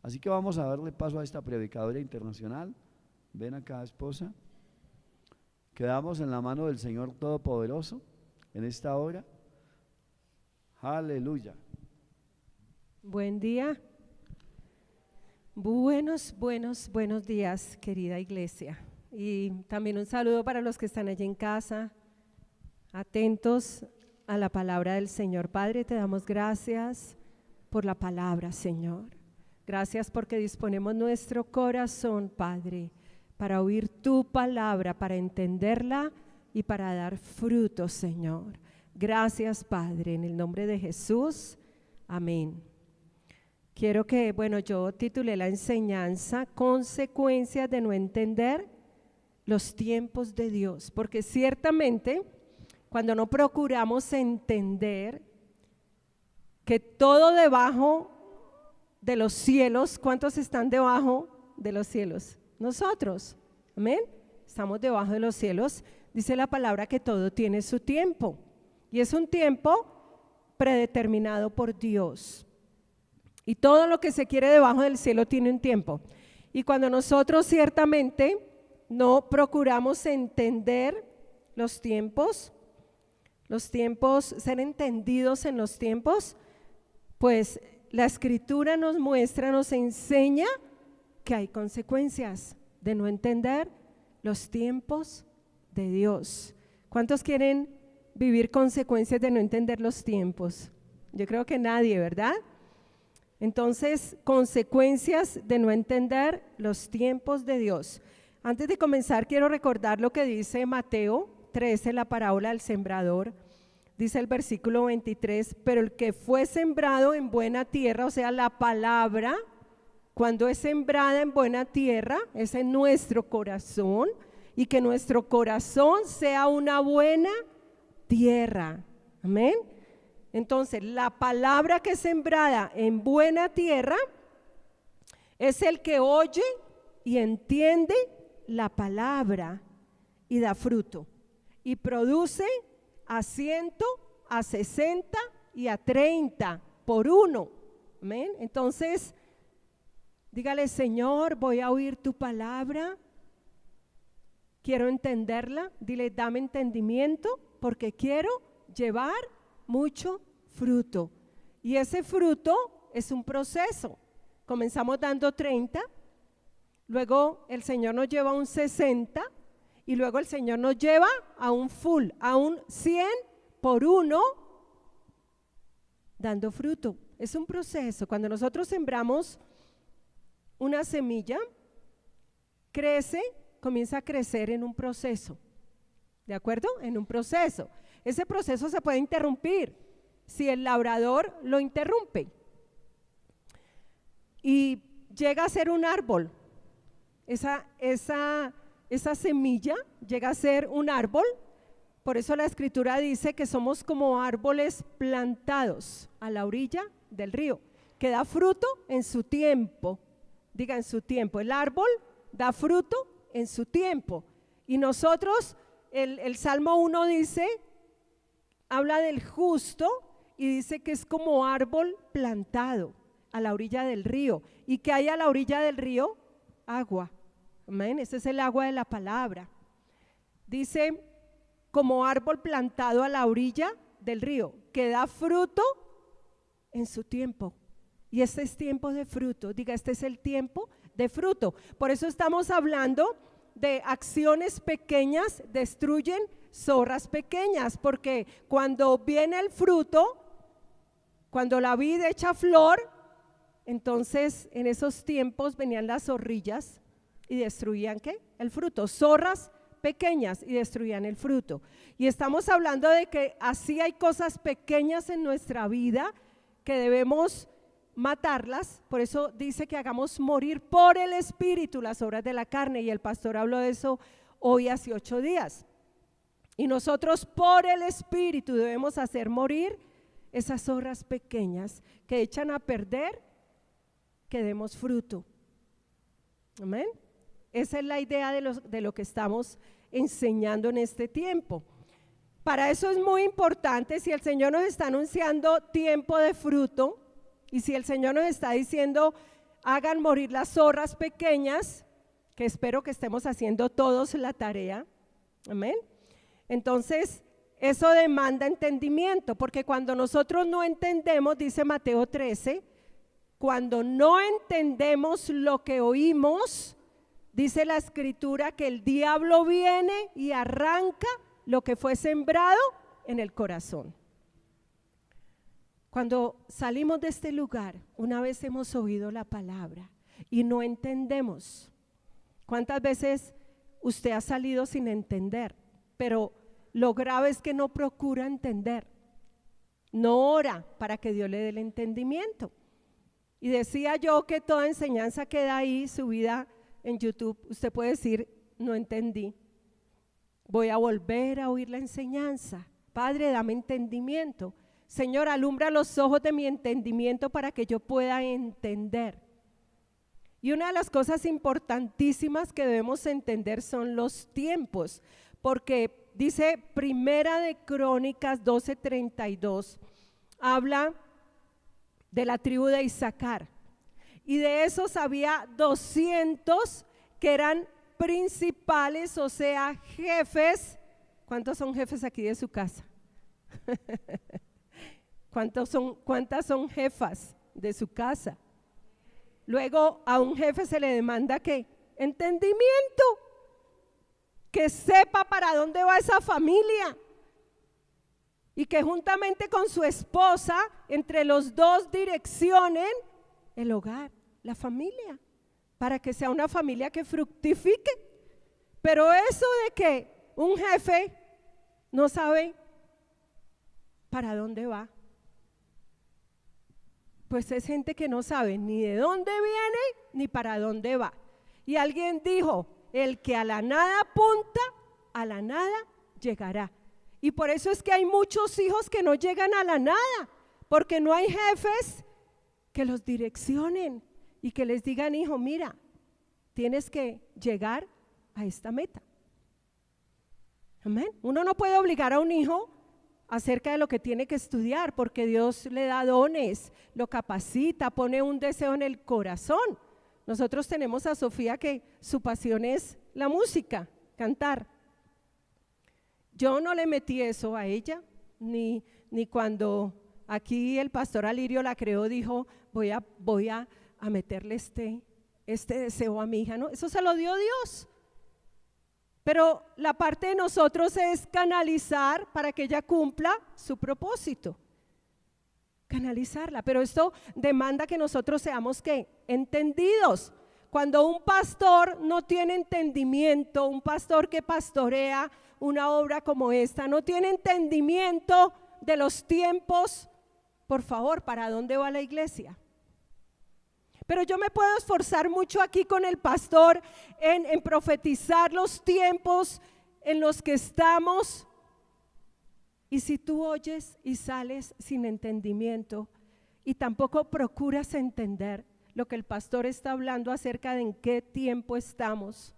Así que vamos a darle paso a esta predicadora internacional. Ven acá, esposa. Quedamos en la mano del Señor Todopoderoso en esta hora. Aleluya. Buen día. Buenos días, querida iglesia. Y también un saludo para los que están allí en casa, atentos a la palabra del Señor. Padre, te damos gracias por la palabra, Señor. Gracias porque disponemos nuestro corazón, Padre, para oír tu palabra, para entenderla y para dar fruto, Señor. Gracias, Padre, en el nombre de Jesús. Amén. Quiero que, yo titulé la enseñanza Consecuencias de no entender los tiempos de Dios, porque ciertamente cuando no procuramos entender que todo debajo de los cielos, ¿cuántos están debajo de los cielos? Nosotros, amén, estamos debajo de los cielos. Dice la palabra que todo tiene su tiempo y es un tiempo predeterminado por Dios. Y todo lo que se quiere debajo del cielo tiene un tiempo. Y cuando nosotros ciertamente no procuramos entender los tiempos, ser entendidos en los tiempos, pues la Escritura nos muestra, nos enseña que hay consecuencias de no entender los tiempos de Dios. ¿Cuántos quieren vivir consecuencias de no entender los tiempos? Yo creo que nadie, ¿verdad? Entonces, consecuencias de no entender los tiempos de Dios. Antes de comenzar, quiero recordar lo que dice Mateo 13, la parábola del sembrador. Dice el versículo 23, pero el que fue sembrado en buena tierra, o sea, la palabra, cuando es sembrada en buena tierra, es en nuestro corazón, y que nuestro corazón sea una buena tierra. Amén. Entonces, la palabra que es sembrada en buena tierra es el que oye y entiende la palabra y da fruto y produce a 100, a 60 y a 30 por uno. Amén. Entonces, dígale: Señor, voy a oír tu palabra, quiero entenderla. Dile: dame entendimiento porque quiero llevar mucho fruto. Y ese fruto es un proceso. Comenzamos dando 30, luego el Señor nos lleva a un 60 y luego el Señor nos lleva a un full, a un 100 por uno, dando fruto. Es un proceso. Cuando nosotros sembramos una semilla, comienza a crecer en un proceso. ¿De acuerdo? En un proceso. Ese proceso se puede interrumpir si el labrador lo interrumpe y llega a ser un árbol. Esa semilla llega a ser un árbol. Por eso la Escritura dice que somos como árboles plantados a la orilla del río, que da fruto en su tiempo. Diga: en su tiempo. El árbol da fruto en su tiempo. Y nosotros, el Salmo 1 dice, habla del justo y dice que es como árbol plantado a la orilla del río. ¿Y que hay a la orilla del río? Agua. Amén. Ese es el agua de la palabra. Dice: como árbol plantado a la orilla del río, que da fruto en su tiempo. Y este es tiempo de fruto. Diga: este es el tiempo de fruto. Por eso estamos hablando de acciones pequeñas destruyen zorras pequeñas, porque cuando viene el fruto, cuando la vid echa flor, entonces en esos tiempos venían las zorrillas y destruían ¿qué? El fruto. Zorras pequeñas y destruían el fruto. Y estamos hablando de que así hay cosas pequeñas en nuestra vida que debemos matarlas. Por eso dice que hagamos morir por el Espíritu las obras de la carne, y el pastor habló de eso hoy hace 8 días. Y nosotros por el Espíritu debemos hacer morir esas zorras pequeñas que echan a perder que demos fruto. Amén. Esa es la idea de lo que estamos enseñando en este tiempo. Para eso es muy importante, si el Señor nos está anunciando tiempo de fruto, y si el Señor nos está diciendo hagan morir las zorras pequeñas, que espero que estemos haciendo todos la tarea. Amén. Entonces, eso demanda entendimiento, porque cuando nosotros no entendemos, dice Mateo 13, cuando no entendemos lo que oímos, dice la Escritura que el diablo viene y arranca lo que fue sembrado en el corazón. Cuando salimos de este lugar, una vez hemos oído la palabra y no entendemos. ¿Cuántas veces usted ha salido sin entender? Pero lo grave es que no procura entender, no ora para que Dios le dé el entendimiento. Y decía yo que toda enseñanza queda ahí subida en YouTube. Usted puede decir, no entendí, voy a volver a oír la enseñanza. Padre, dame entendimiento. Señor, alumbra los ojos de mi entendimiento para que yo pueda entender. Y una de las cosas importantísimas que debemos entender son los tiempos, porque dice Primera de Crónicas 12:32, habla de la tribu de Isaacar, y de esos había 200 que eran principales, o sea, jefes. ¿Cuántos son jefes aquí de su casa? ¿Cuántas son jefas de su casa? Luego a un jefe se le demanda ¿qué? Entendimiento, que sepa para dónde va esa familia y que juntamente con su esposa, entre los dos direccionen el hogar, la familia, para que sea una familia que fructifique. Pero eso de que un jefe no sabe para dónde va, pues es gente que no sabe ni de dónde viene ni para dónde va. Y alguien dijo, el que a la nada apunta, a la nada llegará. Y por eso es que hay muchos hijos que no llegan a la nada, porque no hay jefes que los direccionen y que les digan, hijo, mira, tienes que llegar a esta meta. Amén. Uno no puede obligar a un hijo acerca de lo que tiene que estudiar, porque Dios le da dones, lo capacita, pone un deseo en el corazón. Nosotros tenemos a Sofía que su pasión es la música, cantar. Yo no le metí eso a ella, ni cuando aquí el pastor Alirio la creó, dijo, voy a meterle este deseo a mi hija. No, eso se lo dio Dios. Pero la parte de nosotros es canalizar para que ella cumpla su propósito, canalizarla. Pero esto demanda que nosotros seamos ¿qué? Entendidos. Cuando un pastor no tiene entendimiento, un pastor que pastorea una obra como esta, no tiene entendimiento de los tiempos, por favor, ¿para dónde va la iglesia? Pero yo me puedo esforzar mucho aquí con el pastor en profetizar los tiempos en los que estamos. Y si tú oyes y sales sin entendimiento y tampoco procuras entender lo que el pastor está hablando acerca de en qué tiempo estamos,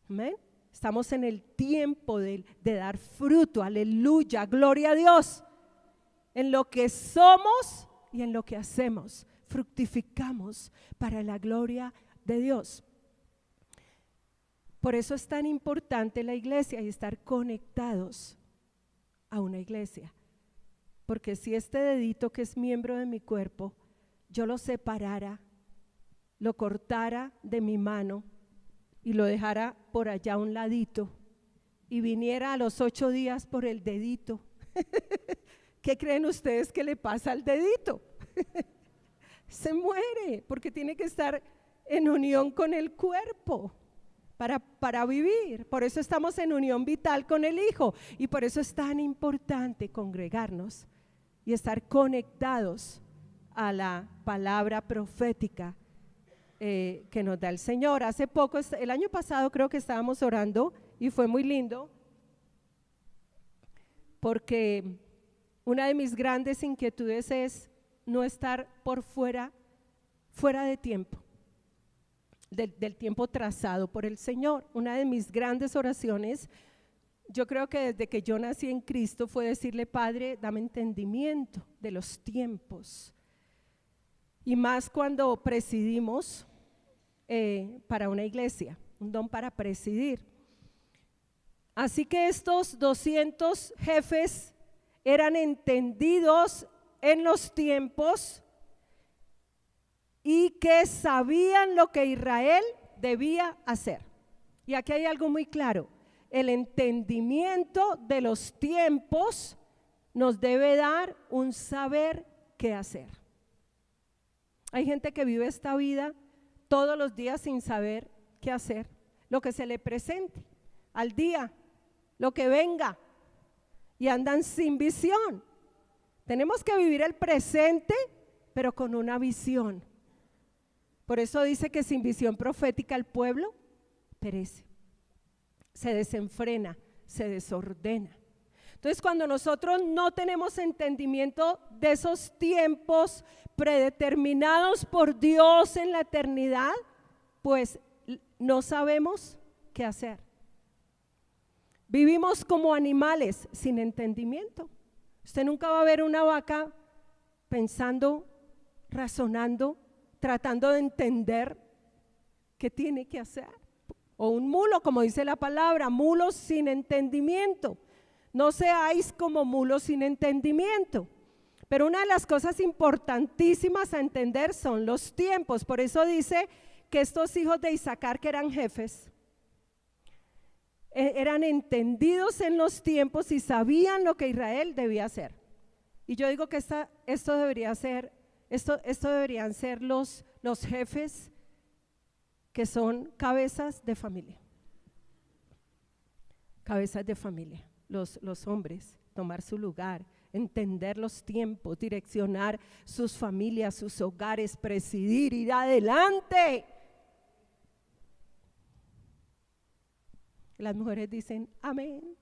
¿amén? Estamos en el tiempo de dar fruto, aleluya, gloria a Dios, en lo que somos y en lo que hacemos. Fructificamos para la gloria de Dios. Por eso es tan importante la iglesia y estar conectados a una iglesia, porque si este dedito que es miembro de mi cuerpo, yo lo separara, lo cortara de mi mano y lo dejara por allá a un ladito y viniera a los 8 días por el dedito, ¿qué creen ustedes que le pasa al dedito? Se muere, porque tiene que estar en unión con el cuerpo para vivir. Por eso estamos en unión vital con el Hijo, y por eso es tan importante congregarnos y estar conectados a la palabra profética que nos da el Señor. Hace poco, el año pasado creo que estábamos orando y fue muy lindo, porque una de mis grandes inquietudes es no estar por fuera de tiempo, del tiempo trazado por el Señor. Una de mis grandes oraciones, yo creo que desde que yo nací en Cristo, fue decirle, Padre, dame entendimiento de los tiempos. y más cuando presidimos para una iglesia, un don para presidir. Así que estos 200 jefes eran entendidos en los tiempos y que sabían lo que Israel debía hacer. Y aquí hay algo muy claro: el entendimiento de los tiempos nos debe dar un saber qué hacer. Hay gente que vive esta vida todos los días sin saber qué hacer, lo que se le presente al día, lo que venga, y andan sin visión. Tenemos que vivir el presente, pero con una visión. Por eso dice que sin visión profética el pueblo perece, se desenfrena, se desordena. Entonces, cuando nosotros no tenemos entendimiento de esos tiempos predeterminados por Dios en la eternidad, pues no sabemos qué hacer. Vivimos como animales sin entendimiento. Usted nunca va a ver una vaca pensando, razonando, tratando de entender qué tiene que hacer. O un mulo, como dice la palabra, mulos sin entendimiento. No seáis como mulos sin entendimiento. Pero una de las cosas importantísimas a entender son los tiempos. Por eso dice que estos hijos de Isaacar, que eran jefes, eran entendidos en los tiempos y sabían lo que Israel debía hacer. Y yo digo que esto deberían ser los jefes que son cabezas de familia. Cabezas de familia, los hombres, tomar su lugar, entender los tiempos, direccionar sus familias, sus hogares, presidir, ir adelante. Las mujeres dicen amén.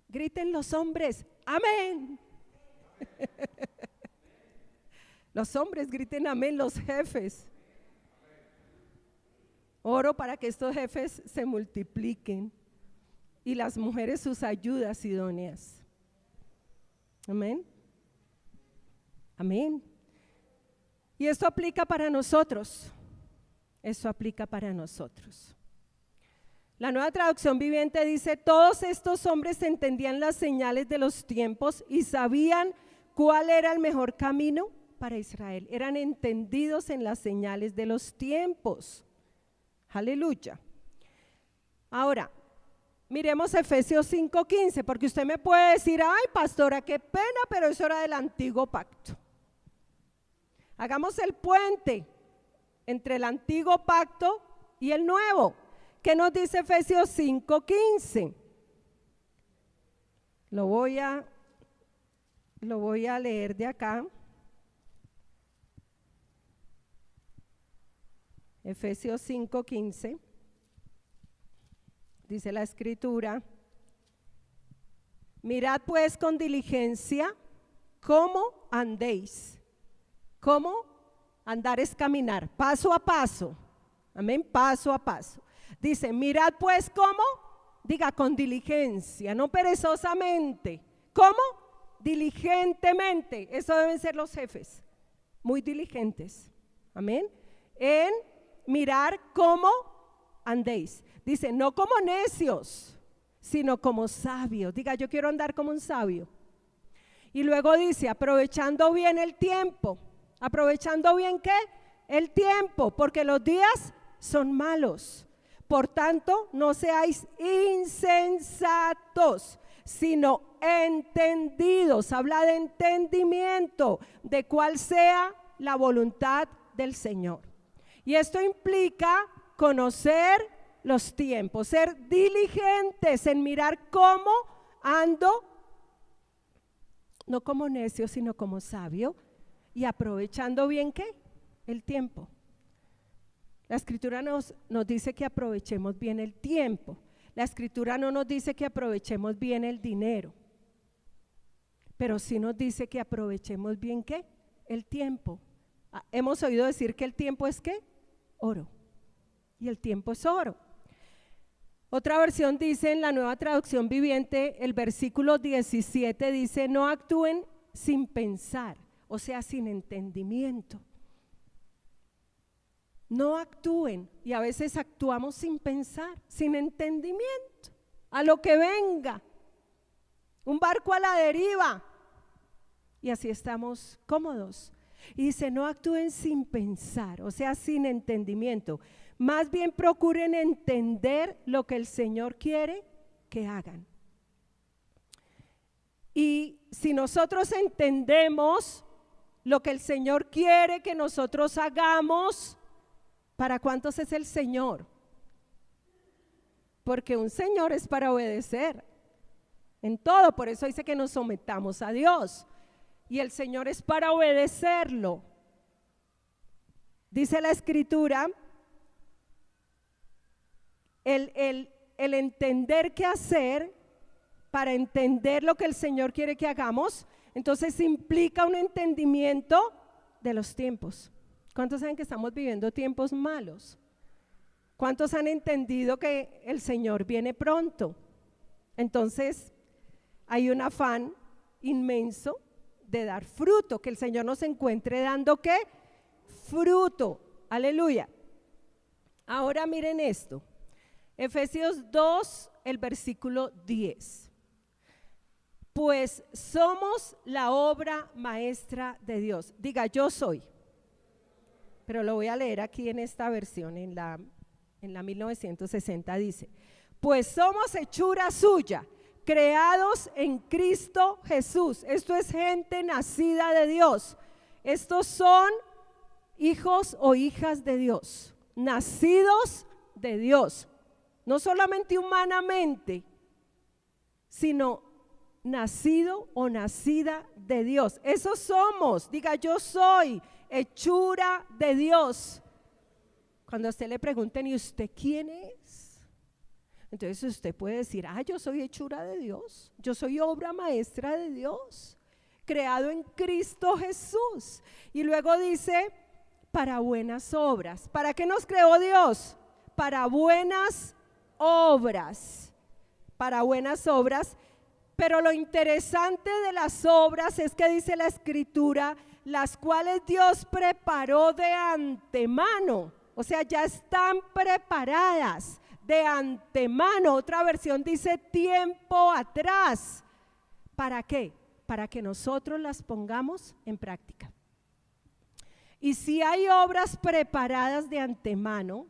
Griten los hombres, amén. Los hombres griten amén, los jefes. Oro para que estos jefes se multipliquen y las mujeres sus ayudas idóneas. Amén. Amén. Y esto aplica para nosotros. Eso aplica para nosotros. La Nueva Traducción Viviente dice: todos estos hombres entendían las señales de los tiempos y sabían cuál era el mejor camino para Israel. Eran entendidos en las señales de los tiempos. Aleluya. Ahora, miremos Efesios 5:15, porque usted me puede decir: ay, pastora, qué pena, pero eso era del antiguo pacto. Hagamos el puente entre el antiguo pacto y el nuevo. ¿Qué nos dice Efesios 5:15? Lo voy a leer de acá. Efesios 5:15. Dice la escritura: mirad pues con diligencia cómo andéis. ¿Cómo? Andar es caminar, paso a paso. Amén, paso a paso. Dice: mirad pues cómo, diga con diligencia, no perezosamente. ¿Cómo? Diligentemente. Eso deben ser los jefes, muy diligentes. Amén. En mirar cómo andéis. Dice: no como necios, sino como sabios. Diga: yo quiero andar como un sabio. Y luego dice: aprovechando bien el tiempo. ¿Aprovechando bien qué? El tiempo, porque los días son malos. Por tanto, no seáis insensatos, sino entendidos. Habla de entendimiento, de cuál sea la voluntad del Señor. Y esto implica conocer los tiempos, ser diligentes en mirar cómo ando, no como necio, sino como sabio, y aprovechando bien ¿qué? El tiempo. La escritura nos dice que aprovechemos bien el tiempo. La escritura no nos dice que aprovechemos bien el dinero, pero sí nos dice que aprovechemos bien ¿qué? El tiempo. Hemos oído decir que el tiempo es ¿qué? Oro. Y el tiempo es oro. Otra versión dice, en la Nueva Traducción Viviente, el versículo 17 dice: no actúen sin pensar. o sea, sin entendimiento. No actúen, y a veces actuamos sin pensar, sin entendimiento, a lo que venga, un barco a la deriva, y así estamos cómodos. Y dice, no actúen sin pensar, o sea, sin entendimiento, más bien procuren entender lo que el Señor quiere que hagan. Y si nosotros entendemos lo que el Señor quiere que nosotros hagamos, ¿para cuántos es el Señor? Porque un Señor es para obedecer en todo, por eso dice que nos sometamos a Dios, y el Señor es para obedecerlo. Dice la Escritura, el entender qué hacer, para entender lo que el Señor quiere que hagamos, entonces implica un entendimiento de los tiempos. ¿Cuántos saben que estamos viviendo tiempos malos? ¿Cuántos han entendido que el Señor viene pronto? Entonces hay un afán inmenso de dar fruto, que el Señor nos encuentre dando ¿qué? Fruto. Aleluya. Ahora miren esto, Efesios 2, el versículo 10. Pues somos la obra maestra de Dios. Diga, yo soy. Pero lo voy a leer aquí en esta versión, en la 1960 dice, pues somos hechura suya, creados en Cristo Jesús. Esto es gente nacida de Dios. Estos son hijos o hijas de Dios, nacidos de Dios. No solamente humanamente, sino nacido o nacida de Dios. Eso somos. Diga, yo soy hechura de Dios. Cuando a usted le pregunten, ¿y usted quién es? Entonces usted puede decir, yo soy hechura de Dios, yo soy obra maestra de Dios, creado en Cristo Jesús. Y luego dice, para buenas obras. ¿Para qué nos creó Dios? Para buenas obras. Para buenas obras. Pero lo interesante de las obras es que dice la Escritura, las cuales Dios preparó de antemano, o sea, ya están preparadas de antemano. Otra versión dice tiempo atrás. ¿Para qué? Para que nosotros las pongamos en práctica. Y si hay obras preparadas de antemano,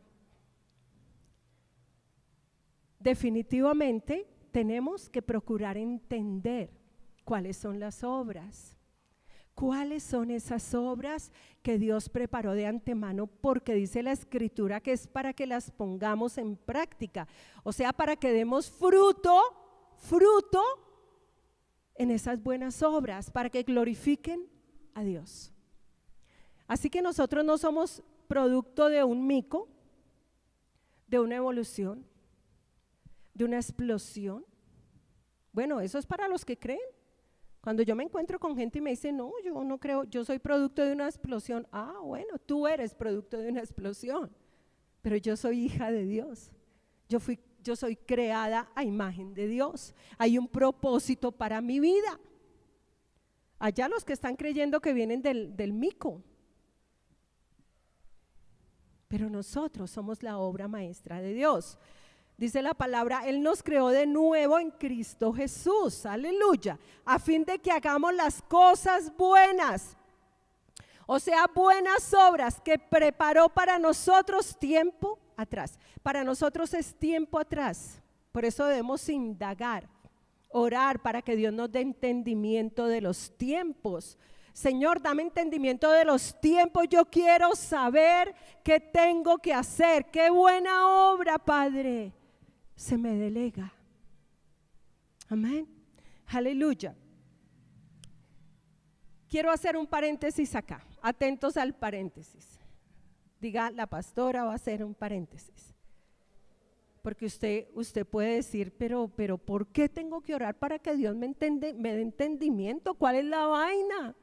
definitivamente tenemos que procurar entender cuáles son las obras. ¿Cuáles son esas obras que Dios preparó de antemano? Porque dice la Escritura que es para que las pongamos en práctica, o sea, para que demos fruto en esas buenas obras, para que glorifiquen a Dios. Así que nosotros no somos producto de un mico, de una evolución, de una explosión. Bueno, eso es para los que creen. Cuando yo me encuentro con gente y me dice, no, yo no creo, yo soy producto de una explosión. Bueno, tú eres producto de una explosión, pero yo soy hija de Dios. Yo soy creada a imagen de Dios. Hay un propósito para mi vida. Allá los que están creyendo que vienen del mico. Pero nosotros somos la obra maestra de Dios. Dice la palabra, Él nos creó de nuevo en Cristo Jesús, aleluya, a fin de que hagamos las cosas buenas, o sea, buenas obras que preparó para nosotros tiempo atrás. Para nosotros es tiempo atrás, por eso debemos indagar, orar para que Dios nos dé entendimiento de los tiempos. Señor, dame entendimiento de los tiempos, yo quiero saber qué tengo que hacer, qué buena obra, Padre, se me delega. Amén, aleluya. Quiero hacer un paréntesis acá, atentos al paréntesis. Diga, la pastora va a hacer un paréntesis. Porque usted puede decir, pero ¿por qué tengo que orar para que Dios me dé entendimiento? ¿Cuál es la vaina?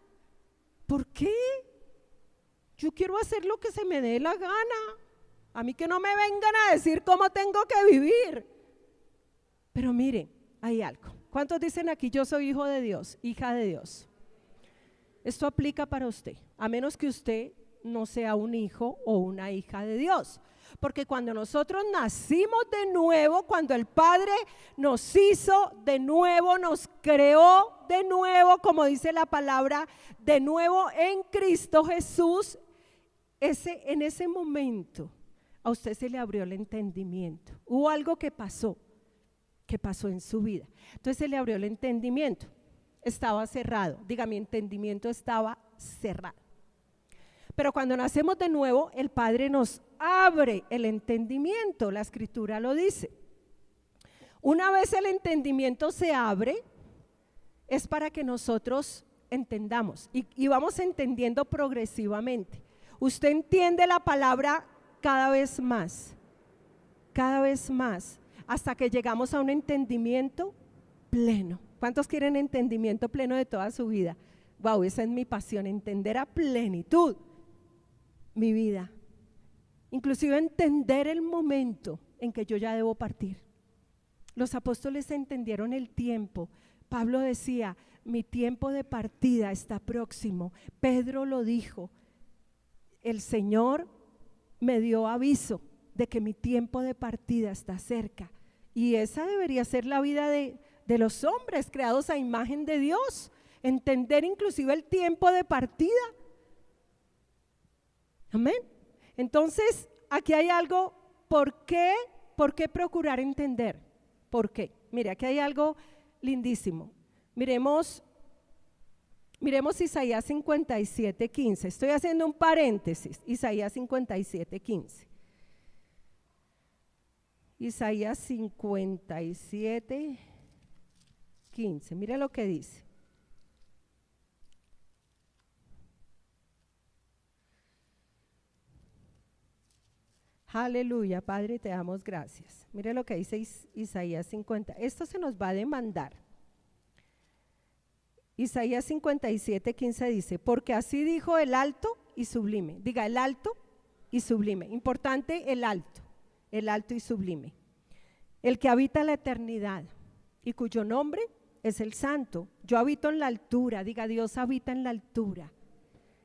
¿Por qué? Yo quiero hacer lo que se me dé la gana. A mí que no me vengan a decir cómo tengo que vivir. Pero mire, hay algo. ¿Cuántos dicen aquí, yo soy hijo de Dios, hija de Dios? Esto aplica para usted, a menos que usted no sea un hijo o una hija de Dios. Porque cuando nosotros nacimos de nuevo, cuando el Padre nos hizo de nuevo, nos creó de nuevo, como dice la palabra, de nuevo en Cristo Jesús, en ese momento a usted se le abrió el entendimiento. Hubo algo que pasó en su vida. Entonces se le abrió el entendimiento. Estaba cerrado. Diga, mi entendimiento estaba cerrado. Pero cuando nacemos de nuevo, el Padre nos abre el entendimiento, la Escritura lo dice. Una vez el entendimiento se abre, es para que nosotros entendamos y vamos entendiendo progresivamente. Usted entiende la palabra cada vez más, hasta que llegamos a un entendimiento pleno. ¿Cuántos quieren entendimiento pleno de toda su vida? Wow, esa es mi pasión, entender a plenitud mi vida, inclusive entender el momento en que yo ya debo partir. Los apóstoles entendieron el tiempo. Pablo decía, mi tiempo de partida está próximo. Pedro lo dijo, el Señor me dio aviso de que mi tiempo de partida está cerca. Y esa debería ser la vida de los hombres creados a imagen de Dios, entender inclusive el tiempo de partida. Amén. Entonces, aquí hay algo, ¿por qué procurar entender? ¿Por qué? Mire, aquí hay algo lindísimo. Miremos Isaías 57:15. Estoy haciendo un paréntesis. Isaías 57:15. Isaías 57:15. Mire lo que dice. Aleluya, Padre, te damos gracias. Mire lo que dice Isaías 50. Esto se nos va a demandar. Isaías 57:15 dice, porque así dijo el alto y sublime. Diga, el alto y sublime. Importante, el alto y sublime. El que habita la eternidad y cuyo nombre es el santo. Yo habito en la altura. Diga, Dios habita en la altura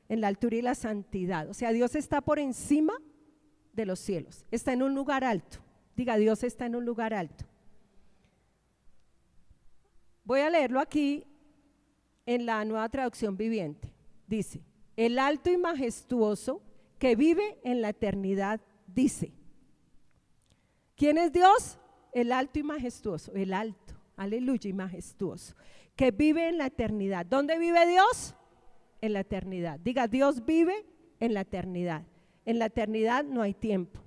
y la santidad. O sea, Dios está por encima de los cielos, está en un lugar alto. Diga, Dios está en un lugar alto. Voy a leerlo aquí en la Nueva Traducción Viviente. Dice, el alto y majestuoso que vive en la eternidad dice. ¿Quién es Dios? El alto y majestuoso, el alto, aleluya, y majestuoso, que vive en la eternidad. ¿Dónde vive Dios? En la eternidad. Diga, Dios vive en la eternidad. En la eternidad no hay tiempo,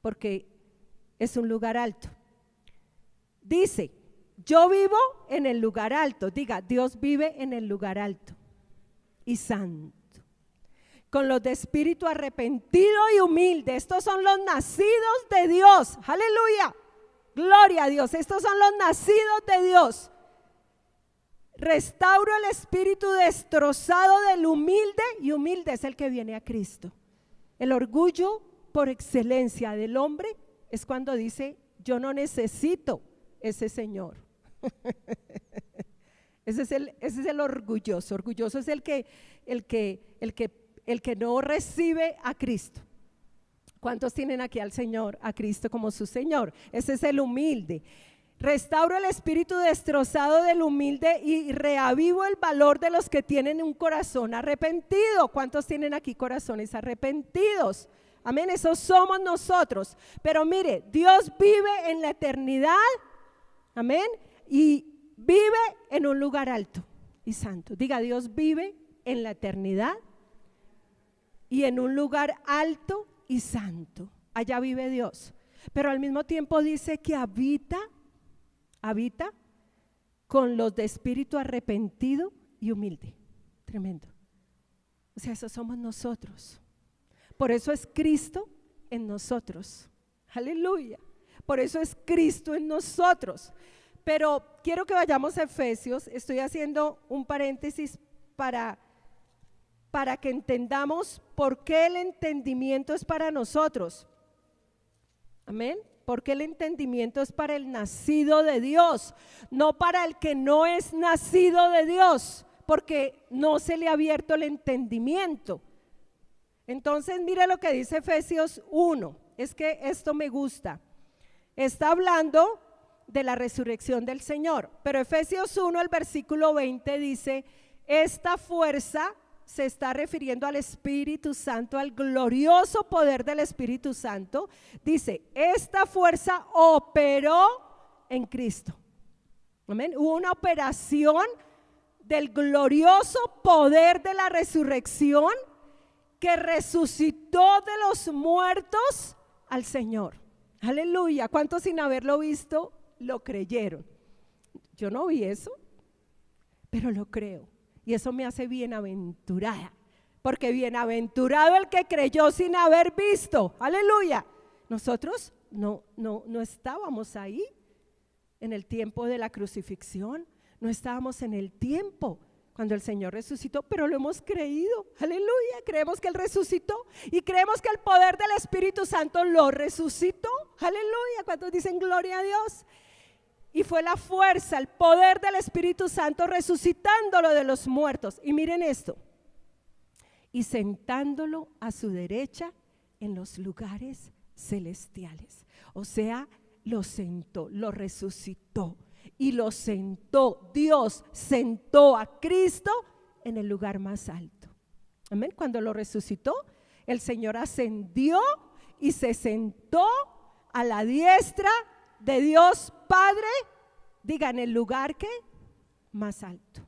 porque es un lugar alto. Dice, yo vivo en el lugar alto. Diga, Dios vive en el lugar alto y santo, con los de espíritu arrepentido y humilde. Estos son los nacidos de Dios. Aleluya, gloria a Dios. Estos son los nacidos de Dios. Restauro el espíritu destrozado del humilde, y humilde es el que viene a Cristo. El orgullo por excelencia del hombre es cuando dice, yo no necesito ese Señor. Ese es el orgulloso. Orgulloso es el que no recibe a Cristo. ¿Cuántos tienen aquí al Señor, a Cristo como su Señor? Ese es el humilde. Restauro el espíritu destrozado del humilde y reavivo el valor de los que tienen un corazón arrepentido. ¿Cuántos tienen aquí corazones arrepentidos? Amén, esos somos nosotros. Pero mire, Dios vive en la eternidad, amén, y vive en un lugar alto y santo. Diga, Dios vive en la eternidad y en un lugar alto y santo. Allá vive Dios. Pero al mismo tiempo dice que habita con los de espíritu arrepentido y humilde. Tremendo. O sea, eso somos nosotros. Por eso es Cristo en nosotros. Aleluya. Por eso es Cristo en nosotros. Pero quiero que vayamos a Efesios. Estoy haciendo un paréntesis para que entendamos por qué el entendimiento es para nosotros. Amén. Porque el entendimiento es para el nacido de Dios, no para el que no es nacido de Dios. porque no se le ha abierto el entendimiento. Entonces mire lo que dice Efesios 1, es que esto me gusta. Está hablando de la resurrección del Señor, pero Efesios 1, el versículo 20 dice, esta fuerza se está refiriendo al Espíritu Santo, al glorioso poder del Espíritu Santo. Dice, esta fuerza operó en Cristo. Amén. Hubo una operación del glorioso poder de la resurrección que resucitó de los muertos al Señor. Aleluya. ¿Cuántos sin haberlo visto lo creyeron? Yo no vi eso, pero lo creo. Y eso me hace bienaventurada, porque bienaventurado el que creyó sin haber visto. Aleluya. Nosotros no estábamos ahí en el tiempo de la crucifixión, no estábamos en el tiempo cuando el Señor resucitó, pero lo hemos creído. Aleluya. Creemos que Él resucitó y creemos que el poder del Espíritu Santo lo resucitó. Aleluya. ¿Cuántos dicen gloria a Dios? Y fue la fuerza, el poder del Espíritu Santo resucitándolo de los muertos. Y miren esto, y sentándolo a su derecha en los lugares celestiales. O sea, lo sentó, lo resucitó y lo sentó. Dios sentó a Cristo en el lugar más alto. Amén. Cuando lo resucitó, el Señor ascendió y se sentó a la diestra de Dios Padre, digan, el lugar que más alto.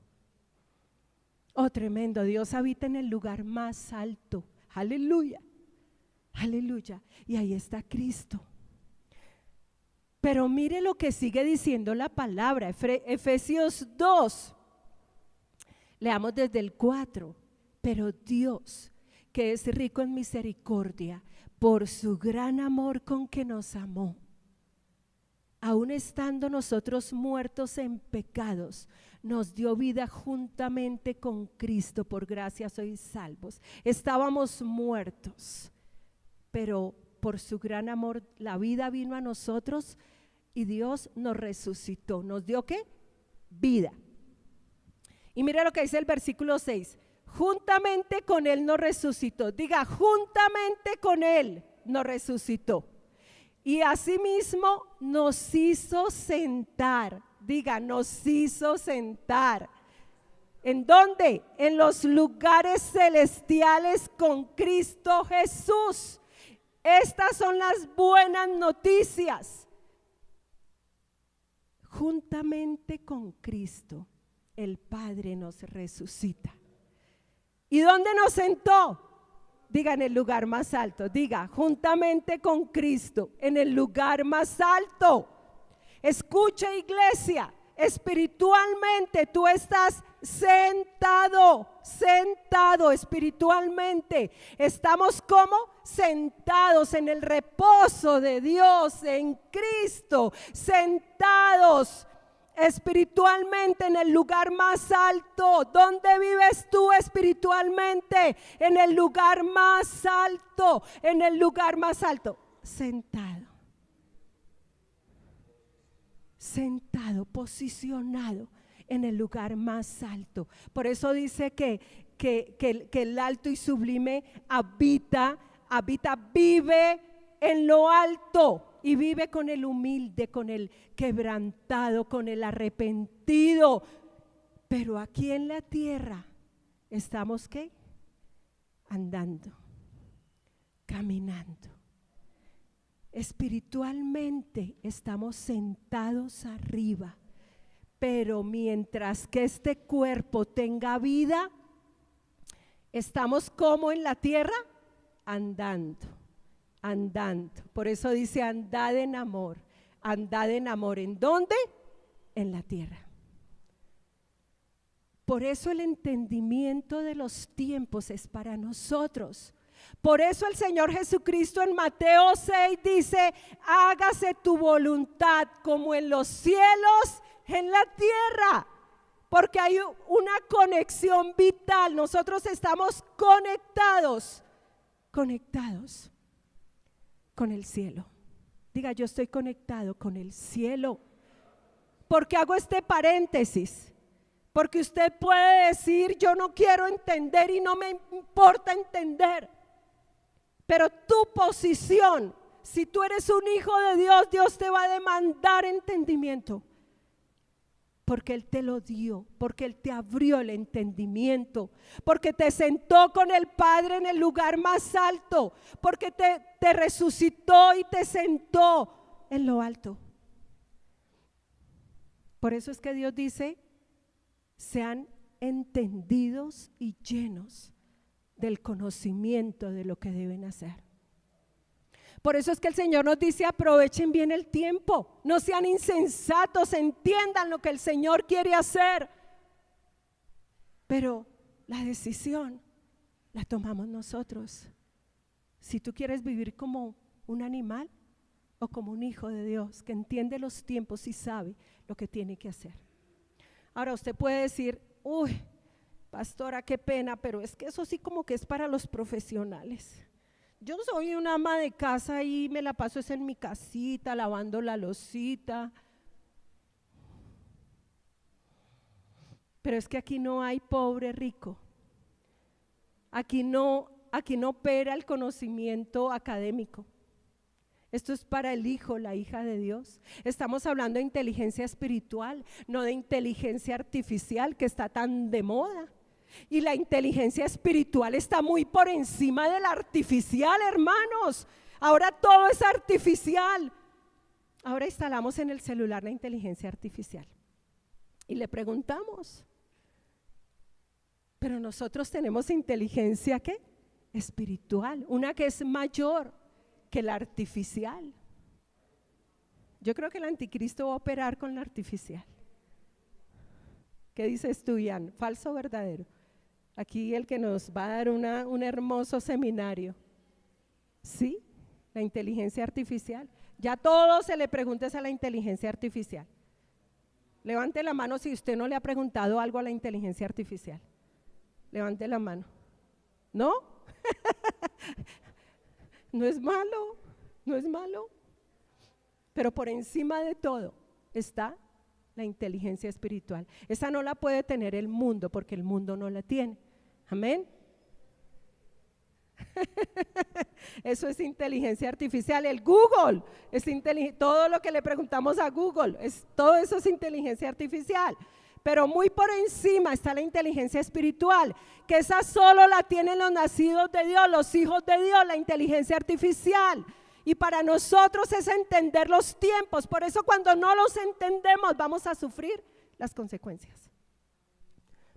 Oh, tremendo, Dios habita en el lugar más alto. Aleluya, aleluya. Y ahí está Cristo. Pero mire lo que sigue diciendo la palabra, Efesios 2. Leamos desde el 4. Pero Dios, que es rico en misericordia, por su gran amor con que nos amó, aun estando nosotros muertos en pecados, nos dio vida juntamente con Cristo. Por gracia sois salvos. Estábamos muertos, pero por su gran amor la vida vino a nosotros y Dios nos resucitó. ¿Nos dio qué? Vida. Y mire lo que dice el versículo 6. Juntamente con Él nos resucitó. Diga, juntamente con Él nos resucitó. Y asimismo nos hizo sentar. Diga, nos hizo sentar. ¿En dónde? En los lugares celestiales con Cristo Jesús. Estas son las buenas noticias. Juntamente con Cristo, el Padre nos resucita. ¿Y dónde nos sentó? Diga, en el lugar más alto. Diga, juntamente con Cristo, en el lugar más alto. Escucha, iglesia, espiritualmente tú estás sentado espiritualmente. Estamos como sentados en el reposo de Dios, en Cristo, sentados espiritualmente en el lugar más alto. ¿Dónde vives tú espiritualmente? En el lugar más alto, en el lugar más alto, sentado, posicionado en el lugar más alto. Por eso dice que el alto y sublime vive en lo alto. Y vive con el humilde, con el quebrantado, con el arrepentido. Pero aquí en la tierra estamos ¿qué? Andando, caminando. Espiritualmente estamos sentados arriba. Pero mientras que este cuerpo tenga vida, estamos como en la tierra, andando. Por eso dice, andad en amor. Andad en amor. ¿En dónde? En la tierra. Por eso el entendimiento de los tiempos es para nosotros. Por eso el Señor Jesucristo en Mateo 6 dice, hágase tu voluntad como en los cielos, en la tierra. Porque hay una conexión vital. Nosotros estamos conectados con el cielo. Diga, yo estoy conectado con el cielo. ¿Por qué hago este paréntesis? Porque usted puede decir, yo no quiero entender y no me importa entender. Pero tu posición, si tú eres un hijo de Dios, Dios te va a demandar entendimiento. Porque Él te lo dio, porque Él te abrió el entendimiento, porque te sentó con el Padre en el lugar más alto, porque te resucitó y te sentó en lo alto. Por eso es que Dios dice, sean entendidos y llenos del conocimiento de lo que deben hacer. Por eso es que el Señor nos dice, aprovechen bien el tiempo, no sean insensatos, entiendan lo que el Señor quiere hacer. Pero la decisión la tomamos nosotros. Si tú quieres vivir como un animal o como un hijo de Dios que entiende los tiempos y sabe lo que tiene que hacer. Ahora usted puede decir, uy, pastora, qué pena, pero es que eso sí como que es para los profesionales. Yo soy una ama de casa y me la paso es en mi casita, lavando la losita. Pero es que aquí no hay pobre rico. Aquí no opera el conocimiento académico. Esto es para el hijo, la hija de Dios. Estamos hablando de inteligencia espiritual, no de inteligencia artificial que está tan de moda. Y la inteligencia espiritual está muy por encima de la artificial, hermanos. Ahora todo es artificial. Ahora instalamos en el celular la inteligencia artificial y le preguntamos, pero nosotros tenemos inteligencia ¿qué? Espiritual, una que es mayor que la artificial. Yo creo que el anticristo va a operar con la artificial. ¿Qué dices tú, Ian? ¿Falso o verdadero? Aquí el que nos va a dar un hermoso seminario. ¿Sí? La inteligencia artificial. Ya todo se le pregunta a la inteligencia artificial. Levante la mano si usted no le ha preguntado algo a la inteligencia artificial. Levante la mano. ¿No? No es malo, no es malo. Pero por encima de todo está la inteligencia espiritual. Esa no la puede tener el mundo porque el mundo no la tiene. Amén. Eso es inteligencia artificial. El Google es todo lo que le preguntamos a Google, todo eso es inteligencia artificial. Pero muy por encima está la inteligencia espiritual, que esa solo la tienen los nacidos de Dios, los hijos de Dios, la inteligencia artificial. Y para nosotros es entender los tiempos. Por eso cuando no los entendemos vamos a sufrir las consecuencias.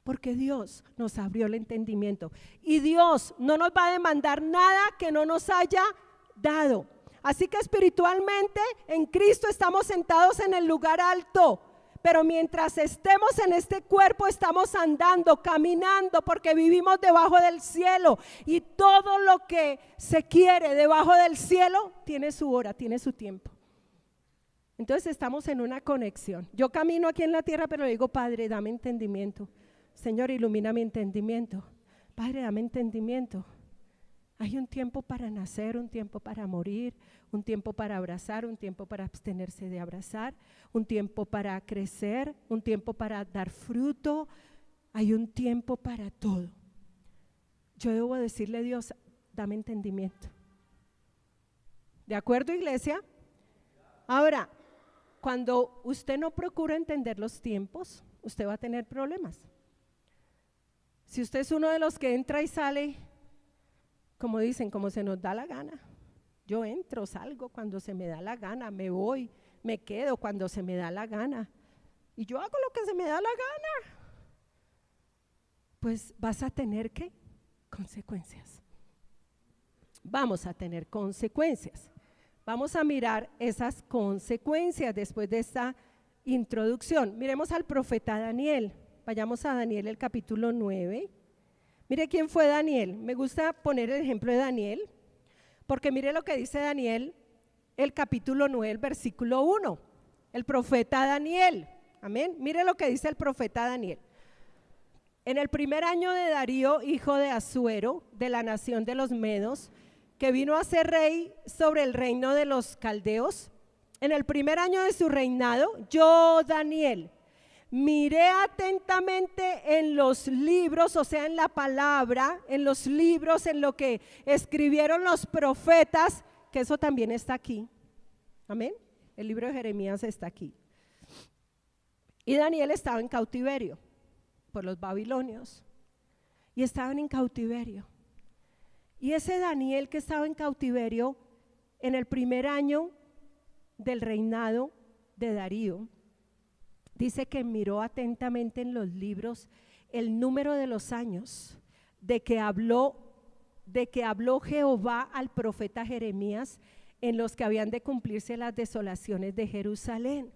Porque Dios nos abrió el entendimiento. Y Dios no nos va a demandar nada que no nos haya dado. Así que espiritualmente en Cristo estamos sentados en el lugar alto. Pero mientras estemos en este cuerpo estamos andando, caminando, porque vivimos debajo del cielo. Y todo lo que se quiere debajo del cielo tiene su hora, tiene su tiempo. Entonces estamos en una conexión. Yo camino aquí en la tierra, pero le digo, Padre, dame entendimiento. Señor, ilumina mi entendimiento. Padre, dame entendimiento. Hay un tiempo para nacer, un tiempo para morir, un tiempo para abrazar, un tiempo para abstenerse de abrazar, un tiempo para crecer, un tiempo para dar fruto. Hay un tiempo para todo. Yo debo decirle a Dios, dame entendimiento. ¿De acuerdo, iglesia? Ahora, cuando usted no procura entender los tiempos, usted va a tener problemas. Si usted es uno de los que entra y sale, como dicen, como se nos da la gana. Yo entro, salgo cuando se me da la gana, me voy, me quedo cuando se me da la gana. Y yo hago lo que se me da la gana. Pues vas a tener ¿qué? Consecuencias. Vamos a tener consecuencias. Vamos a mirar esas consecuencias después de esta introducción. Miremos al profeta Daniel. Vayamos a Daniel, el capítulo 9. Mire quién fue Daniel. Me gusta poner el ejemplo de Daniel, porque mire lo que dice Daniel, el capítulo 9, el versículo 1. El profeta Daniel. Amén. Mire lo que dice el profeta Daniel. En el primer año de Darío, hijo de Asuero, de la nación de los Medos, que vino a ser rey sobre el reino de los caldeos, en el primer año de su reinado, yo, Daniel, miré atentamente en los libros, o sea, en la palabra, en los libros, en lo que escribieron los profetas, que eso también está aquí. Amén. El libro de Jeremías está aquí. Y Daniel estaba en cautiverio por los babilonios. Y estaban en cautiverio. Y ese Daniel que estaba en cautiverio en el primer año del reinado de Darío, dice que miró atentamente en los libros el número de los años de que habló Jehová al profeta Jeremías, en los que habían de cumplirse las desolaciones de Jerusalén.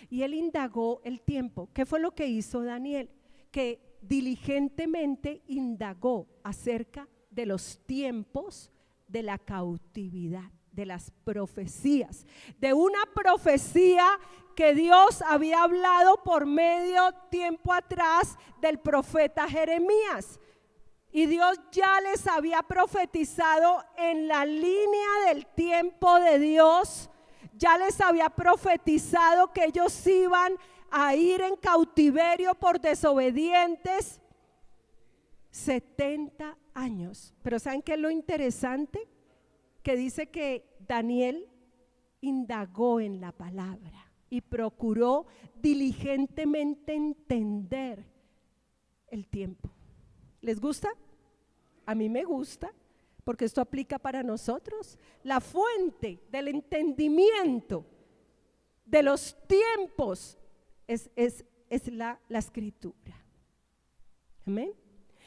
Y él indagó el tiempo. ¿Qué fue lo que hizo Daniel? Que diligentemente indagó acerca de los tiempos de la cautividad, de las profecías, de una profecía que Dios había hablado por medio tiempo atrás del profeta Jeremías. Y Dios ya les había profetizado en la línea del tiempo de Dios, ya les había profetizado que ellos iban a ir en cautiverio por desobedientes 70 años. Pero ¿saben qué es lo interesante? Que dice que Daniel indagó en la palabra y procuró diligentemente entender el tiempo. ¿Les gusta? A mí me gusta, porque esto aplica para nosotros. La fuente del entendimiento de los tiempos es la escritura. Amén.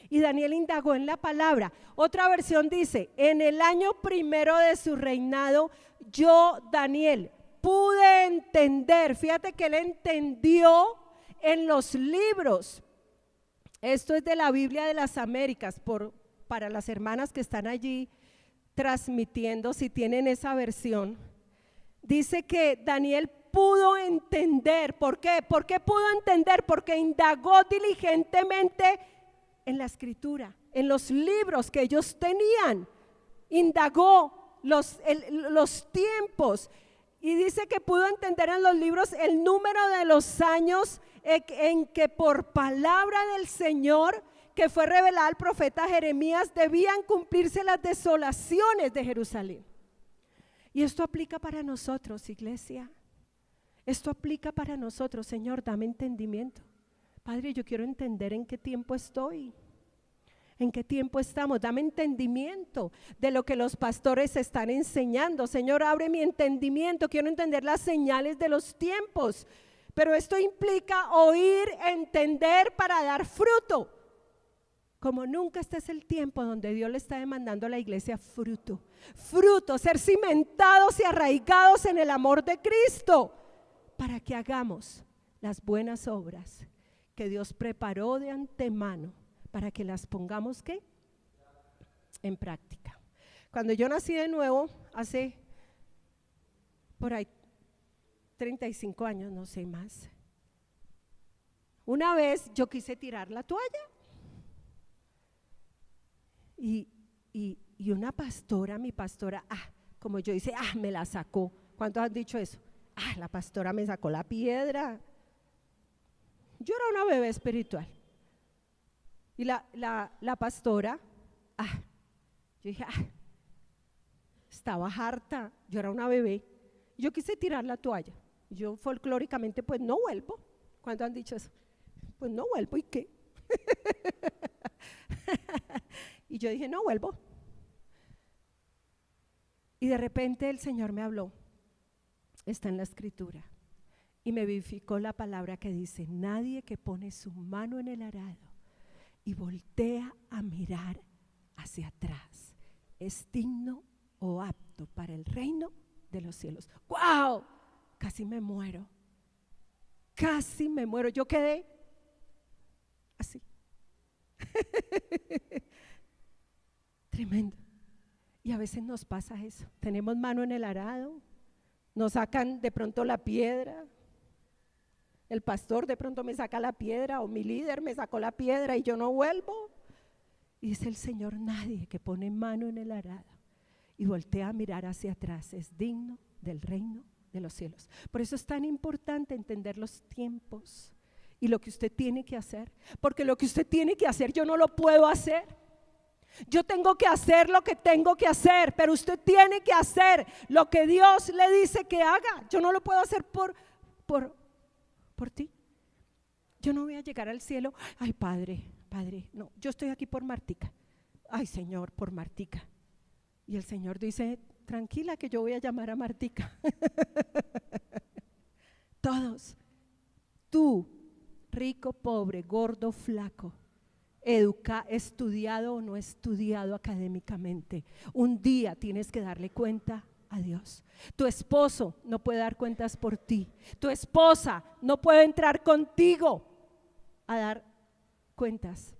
Y Daniel indagó en la palabra. Otra versión dice: en el año primero de su reinado, yo, Daniel, pude entender. Fíjate que él entendió en los libros. Esto es de la Biblia de las Américas, para las hermanas que están allí transmitiendo, si tienen esa versión. Dice que Daniel pudo entender. ¿Por qué? ¿Por qué pudo entender? Porque indagó diligentemente en la escritura, en los libros que ellos tenían. Indagó los tiempos. Y dice que pudo entender en los libros el número de los años en que por palabra del Señor, que fue revelada al profeta Jeremías, debían cumplirse las desolaciones de Jerusalén. Y esto aplica para nosotros, iglesia. Esto aplica para nosotros. Señor, dame entendimiento. Padre, yo quiero entender en qué tiempo estoy. ¿En qué tiempo estamos? Dame entendimiento de lo que los pastores están enseñando. Señor, abre mi entendimiento. Quiero entender las señales de los tiempos. Pero esto implica oír, entender para dar fruto. Como nunca este es el tiempo donde Dios le está demandando a la iglesia fruto. Fruto, ser cimentados y arraigados en el amor de Cristo, para que hagamos las buenas obras que Dios preparó de antemano, para que las pongamos ¿qué? En práctica. Cuando yo nací de nuevo, hace por ahí 35 años, no sé más, una vez yo quise tirar la toalla y una pastora, mi pastora, como yo hice, me la sacó. ¿Cuántos han dicho eso? La pastora me sacó la piedra. Yo era una bebé espiritual. Y la pastora, yo dije, estaba harta, yo era una bebé. Yo quise tirar la toalla. Yo folclóricamente, pues no vuelvo. ¿Cuántos han dicho eso? Pues no vuelvo, ¿y qué? Y yo dije, no vuelvo. Y de repente el Señor me habló. Está en la escritura. Y me vivificó la palabra que dice: nadie que pone su mano en el arado y voltea a mirar hacia atrás es digno o apto para el reino de los cielos. ¡Wow! Casi me muero. Casi me muero. Yo quedé así. Tremendo. Y a veces nos pasa eso. Tenemos mano en el arado, nos sacan de pronto la piedra. El pastor de pronto me saca la piedra, o mi líder me sacó la piedra y yo no vuelvo. Y dice el Señor: nadie que pone mano en el arado y voltea a mirar hacia atrás es digno del reino de los cielos. Por eso es tan importante entender los tiempos y lo que usted tiene que hacer, porque lo que usted tiene que hacer yo no lo puedo hacer. Yo tengo que hacer lo que tengo que hacer, pero usted tiene que hacer lo que Dios le dice que haga. Yo no lo puedo hacer por ti. Yo no voy a llegar al cielo, ay Padre, no, yo estoy aquí por Martica. Ay Señor, por Martica. Y el Señor dice, tranquila que yo voy a llamar a Martica. Todos, tú, rico, pobre, gordo, flaco, estudiado o no estudiado académicamente, un día tienes que darle cuenta a Dios. Tu esposo no puede dar cuentas por ti. Tu esposa no puede entrar contigo a dar cuentas.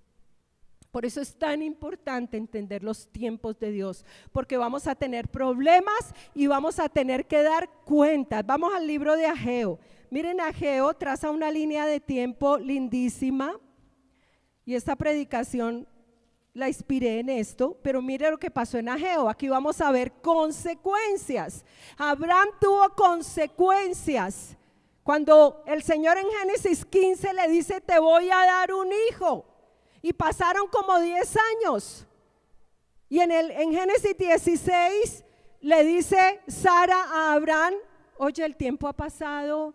Por eso es tan importante entender los tiempos de Dios, porque vamos a tener problemas y vamos a tener que dar cuentas. Vamos al libro de Ageo. Miren, Ageo traza una línea de tiempo lindísima y esta predicación la inspiré en esto, pero mire lo que pasó en Ageo. Aquí vamos a ver consecuencias. Abraham tuvo consecuencias cuando el Señor en Génesis 15 le dice, te voy a dar un hijo. Y pasaron como 10 años. Y en Génesis 16 le dice Sara a Abraham, oye, el tiempo ha pasado,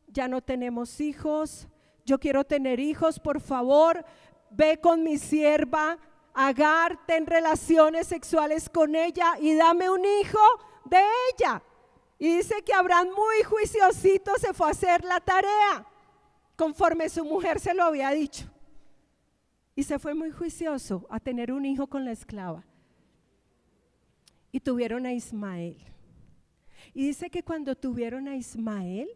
ya no tenemos hijos, yo quiero tener hijos, por favor, ve con mi sierva Agar, ten relaciones sexuales con ella y dame un hijo de ella. Y dice que Abraham, muy juiciosito, se fue a hacer la tarea, conforme su mujer se lo había dicho. Y se fue muy juicioso a tener un hijo con la esclava. Y tuvieron a Ismael. Y dice que cuando tuvieron a Ismael,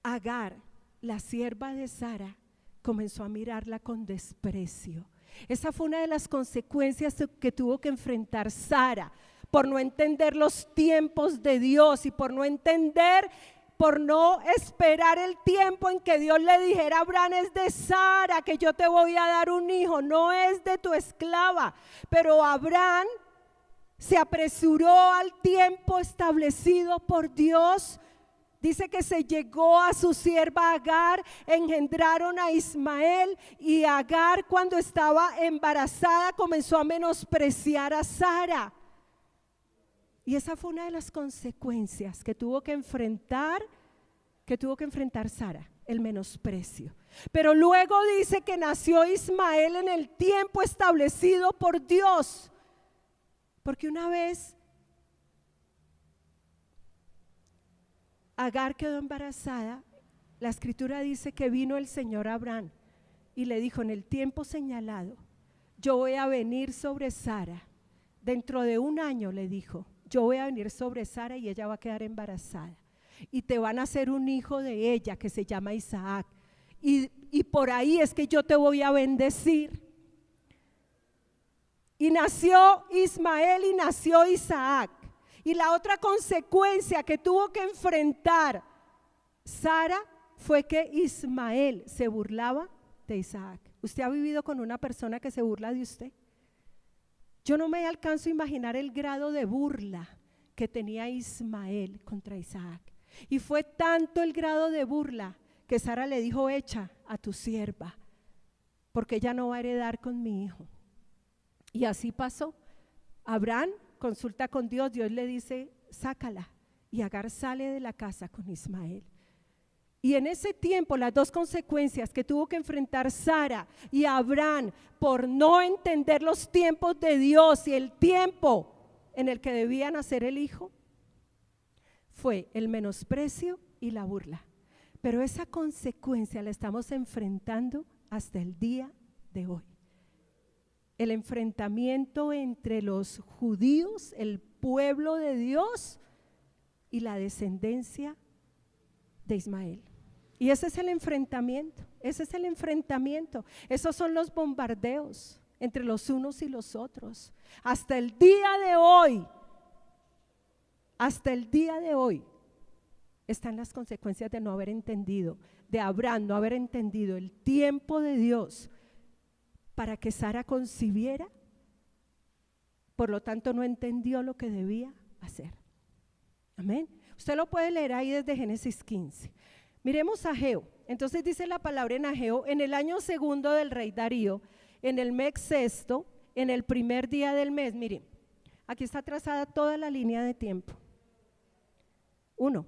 Agar, la sierva de Sara, comenzó a mirarla con desprecio. Esa fue una de las consecuencias que tuvo que enfrentar Sara, por no entender los tiempos de Dios y por no esperar el tiempo en que Dios le dijera a Abraham, es de Sara que yo te voy a dar un hijo, no es de tu esclava. Pero Abraham se apresuró al tiempo establecido por Dios. Dice que se llegó a su sierva Agar, engendraron a Ismael, y Agar, cuando estaba embarazada, comenzó a menospreciar a Sara. Y esa fue una de las consecuencias que tuvo que enfrentar Sara, el menosprecio. Pero luego dice que nació Ismael en el tiempo establecido por Dios. Porque una vez Agar quedó embarazada, la escritura dice que vino el Señor a Abraham y le dijo, en el tiempo señalado, yo voy a venir sobre Sara. Dentro de un año, le dijo, yo voy a venir sobre Sara y ella va a quedar embarazada. Y te van a hacer un hijo de ella que se llama Isaac. Y por ahí es que yo te voy a bendecir. Y nació Ismael y nació Isaac. Y la otra consecuencia que tuvo que enfrentar Sara fue que Ismael se burlaba de Isaac. ¿Usted ha vivido con una persona que se burla de usted? Yo no me alcanzo a imaginar el grado de burla que tenía Ismael contra Isaac. Y fue tanto el grado de burla que Sara le dijo, echa a tu sierva, porque ella no va a heredar con mi hijo. Y así pasó. Abraham consulta con Dios, Dios le dice, sácala. Y Agar sale de la casa con Ismael. Y en ese tiempo, las dos consecuencias que tuvo que enfrentar Sara y Abraham por no entender los tiempos de Dios y el tiempo en el que debía nacer el hijo, fue el menosprecio y la burla. Pero esa consecuencia la estamos enfrentando hasta el día de hoy. El enfrentamiento entre los judíos, el pueblo de Dios, y la descendencia de Ismael. Y ese es el enfrentamiento, esos son los bombardeos entre los unos y los otros. Hasta el día de hoy, están las consecuencias de no haber entendido, de Abraham no haber entendido el tiempo de Dios para que Sara concibiera, por lo tanto no entendió lo que debía hacer. Amén. Usted lo puede leer ahí desde Génesis 15. Miremos Ageo. Entonces dice la palabra en Ageo: en el año segundo del rey Darío, en el mes sexto, en el primer día del mes. Miren, aquí está trazada toda la línea de tiempo.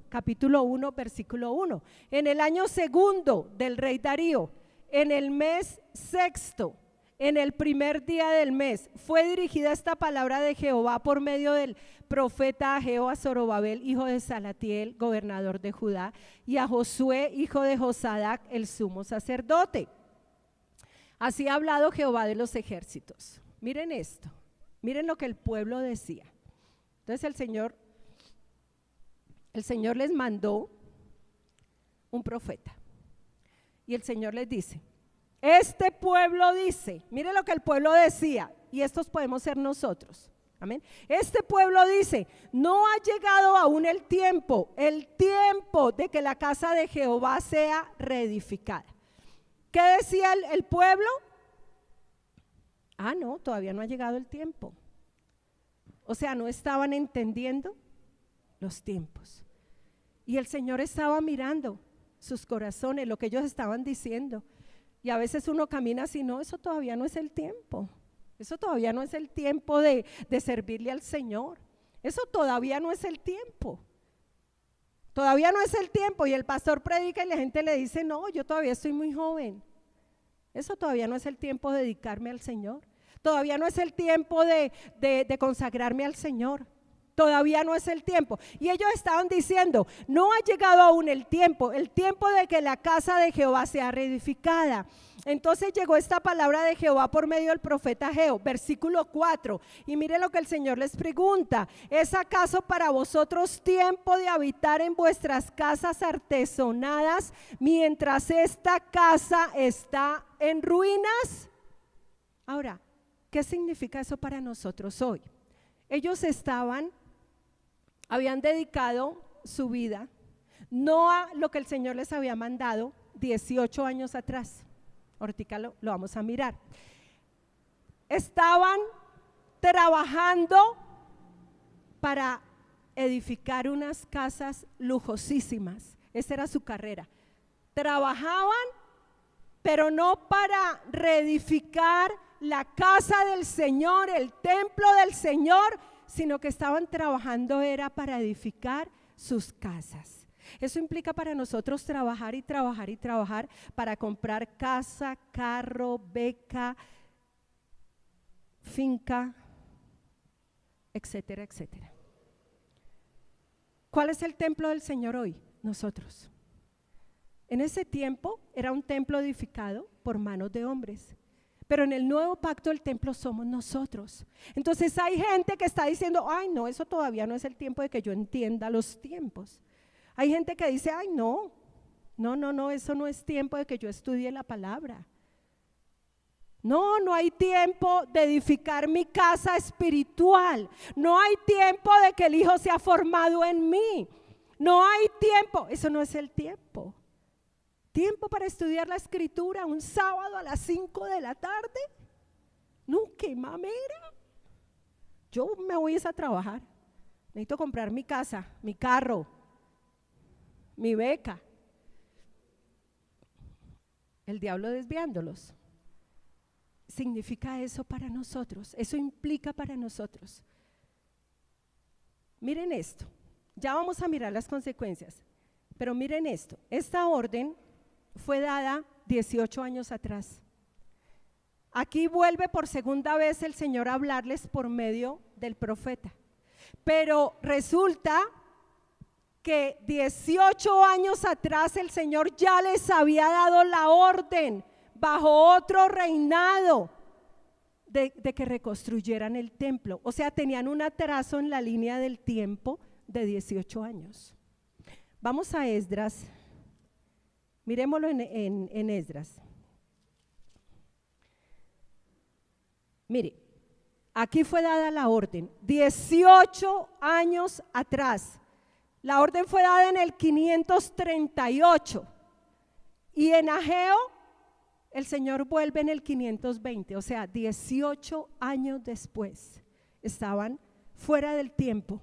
Capítulo 1, versículo 1. En el año segundo del rey Darío, en el mes sexto, en el primer día del mes, fue dirigida esta palabra de Jehová por medio del profeta Ageo a Zorobabel, hijo de Salatiel, gobernador de Judá, y a Josué, hijo de Josadac, el sumo sacerdote. Así ha hablado Jehová de los ejércitos. Miren esto, miren lo que el pueblo decía. Entonces el Señor les mandó un profeta, y el Señor les dice: este pueblo dice, mire lo que el pueblo decía, y estos podemos ser nosotros, amén. Este pueblo dice: no ha llegado aún el tiempo de que la casa de Jehová sea reedificada. ¿Qué decía el pueblo? No, todavía no ha llegado el tiempo. O sea, no estaban entendiendo los tiempos. Y el Señor estaba mirando sus corazones, lo que ellos estaban diciendo. Y a veces uno camina así: no, eso todavía no es el tiempo. Eso todavía no es el tiempo de servirle al Señor. Eso todavía no es el tiempo. Todavía no es el tiempo. Y el pastor predica y la gente le dice: no, yo todavía estoy muy joven. Eso todavía no es el tiempo de dedicarme al Señor. Todavía no es el tiempo de consagrarme al Señor. Todavía no es el tiempo. Y ellos estaban diciendo: no ha llegado aún el tiempo de que la casa de Jehová sea reedificada. Entonces llegó esta palabra de Jehová por medio del profeta Ageo, versículo 4. Y mire lo que el Señor les pregunta: ¿es acaso para vosotros tiempo de habitar en vuestras casas artesonadas mientras esta casa está en ruinas? Ahora, ¿qué significa eso para nosotros hoy? Ellos habían dedicado su vida no a lo que el Señor les había mandado 18 años atrás. Ahorita lo vamos a mirar. Estaban trabajando para edificar unas casas lujosísimas. Esa era su carrera. Trabajaban, pero no para reedificar la casa del Señor, el templo del Señor, sino que estaban trabajando era para edificar sus casas. Eso implica para nosotros trabajar y trabajar y trabajar para comprar casa, carro, beca, finca, etcétera, etcétera. ¿Cuál es el templo del Señor hoy? Nosotros. En ese tiempo era un templo edificado por manos de hombres. Pero en el nuevo pacto el templo somos nosotros. Entonces hay gente que está diciendo: ay, no, eso todavía no es el tiempo de que yo entienda los tiempos. Hay gente que dice: ay, no, eso no es tiempo de que yo estudie la palabra. No hay tiempo de edificar mi casa espiritual. No hay tiempo de que el Hijo sea formado en mí. No hay tiempo, eso no es el tiempo. Tiempo para estudiar la escritura un sábado a las 5 de la tarde. No, qué mamera. Yo me voy a trabajar. Necesito comprar mi casa, mi carro, mi beca. El diablo desviándolos. Significa eso para nosotros. Eso implica para nosotros. Miren esto. Ya vamos a mirar las consecuencias. Pero miren esto. Esta orden fue dada 18 años atrás. Aquí vuelve por segunda vez el Señor a hablarles por medio del profeta. Pero resulta que 18 años atrás el Señor ya les había dado la orden bajo otro reinado de que reconstruyeran el templo. O sea, tenían un atraso en la línea del tiempo de 18 años. Vamos a Esdras. Miremoslo en Esdras. Mire, aquí fue dada la orden 18 años atrás. La orden fue dada en el 538 y en Ageo el Señor vuelve en el 520, o sea, 18 años después estaban fuera del tiempo.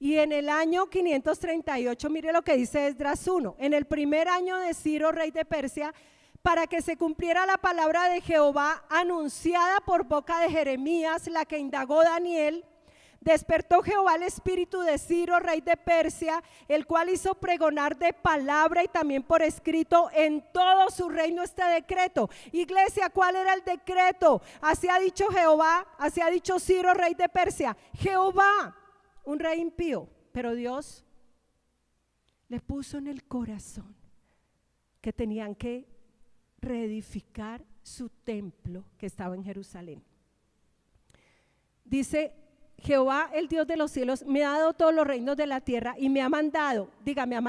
Y en el año 538, mire lo que dice Esdras 1, en el primer año de Ciro, rey de Persia, para que se cumpliera la palabra de Jehová anunciada por boca de Jeremías, la que indagó Daniel, despertó Jehová el espíritu de Ciro, rey de Persia, el cual hizo pregonar de palabra y también por escrito en todo su reino este decreto. Iglesia, ¿cuál era el decreto? Así ha dicho Jehová, así ha dicho Ciro, rey de Persia. Jehová, un rey impío, pero Dios le puso en el corazón que tenían que reedificar su templo que estaba en Jerusalén. Dice: Jehová, el Dios de los cielos, me ha dado todos los reinos de la tierra y me ha mandado, diga, me ha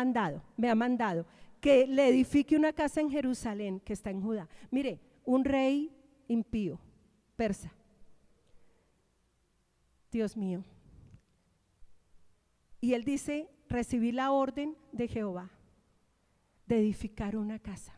mandado que le edifique una casa en Jerusalén que está en Judá. Mire, un rey impío, persa. Dios mío. Y él dice: recibí la orden de Jehová de edificar una casa.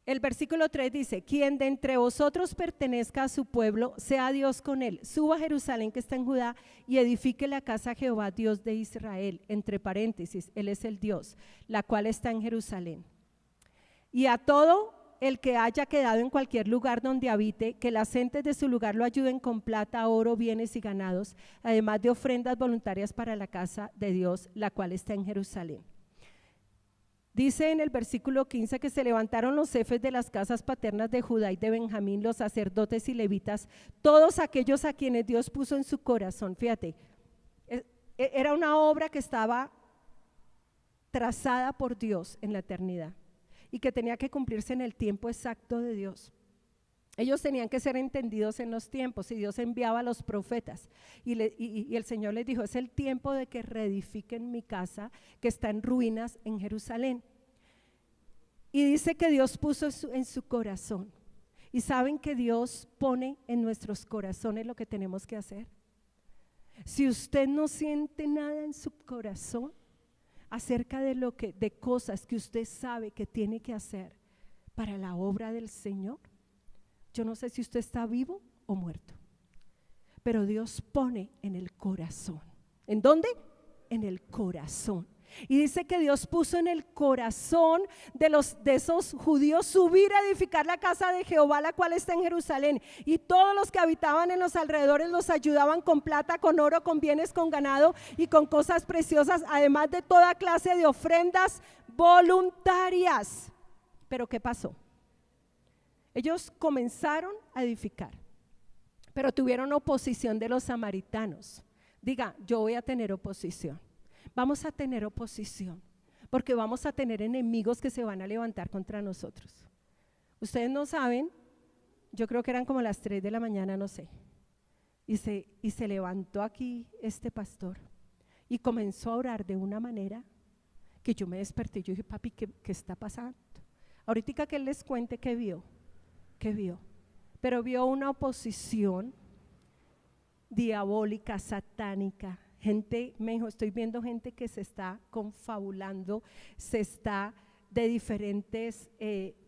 El versículo 3 dice: quien de entre vosotros pertenezca a su pueblo, sea Dios con él, suba a Jerusalén que está en Judá y edifique la casa a Jehová, Dios de Israel. Entre paréntesis, él es el Dios, la cual está en Jerusalén. Y a todo el que haya quedado en cualquier lugar donde habite, que las gentes de su lugar lo ayuden con plata, oro, bienes y ganados, además de ofrendas voluntarias para la casa de Dios, la cual está en Jerusalén. Dice en el versículo 15 que se levantaron los jefes de las casas paternas de Judá y de Benjamín, los sacerdotes y levitas, todos aquellos a quienes Dios puso en su corazón. Fíjate, era una obra que estaba trazada por Dios en la eternidad y que tenía que cumplirse en el tiempo exacto de Dios. Ellos tenían que ser entendidos en los tiempos y Dios enviaba a los profetas y el Señor les dijo: es el tiempo de que reedifiquen mi casa que está en ruinas en Jerusalén. Y dice que Dios puso en su corazón. Y saben que Dios pone en nuestros corazones lo que tenemos que hacer. Si usted no siente nada en su corazón acerca de cosas que usted sabe que tiene que hacer para la obra del Señor, yo no sé si usted está vivo o muerto, pero Dios pone en el corazón. ¿En dónde? En el corazón. Y dice que Dios puso en el corazón de esos judíos subir a edificar la casa de Jehová, la cual está en Jerusalén. Y todos los que habitaban en los alrededores los ayudaban con plata, con oro, con bienes, con ganado y con cosas preciosas, además de toda clase de ofrendas voluntarias. Pero ¿qué pasó? Ellos comenzaron a edificar, pero tuvieron oposición de los samaritanos. Diga, yo voy a tener oposición. Vamos a tener oposición, porque vamos a tener enemigos que se van a levantar contra nosotros. Ustedes no saben, yo creo que eran como las 3 de la mañana, no sé, y se levantó aquí este pastor y comenzó a orar de una manera que yo me desperté y yo dije: papi, ¿qué está pasando? Ahorita que él les cuente qué vio, pero vio una oposición diabólica, satánica. Gente, me dijo, estoy viendo gente que se está confabulando, se está de diferentes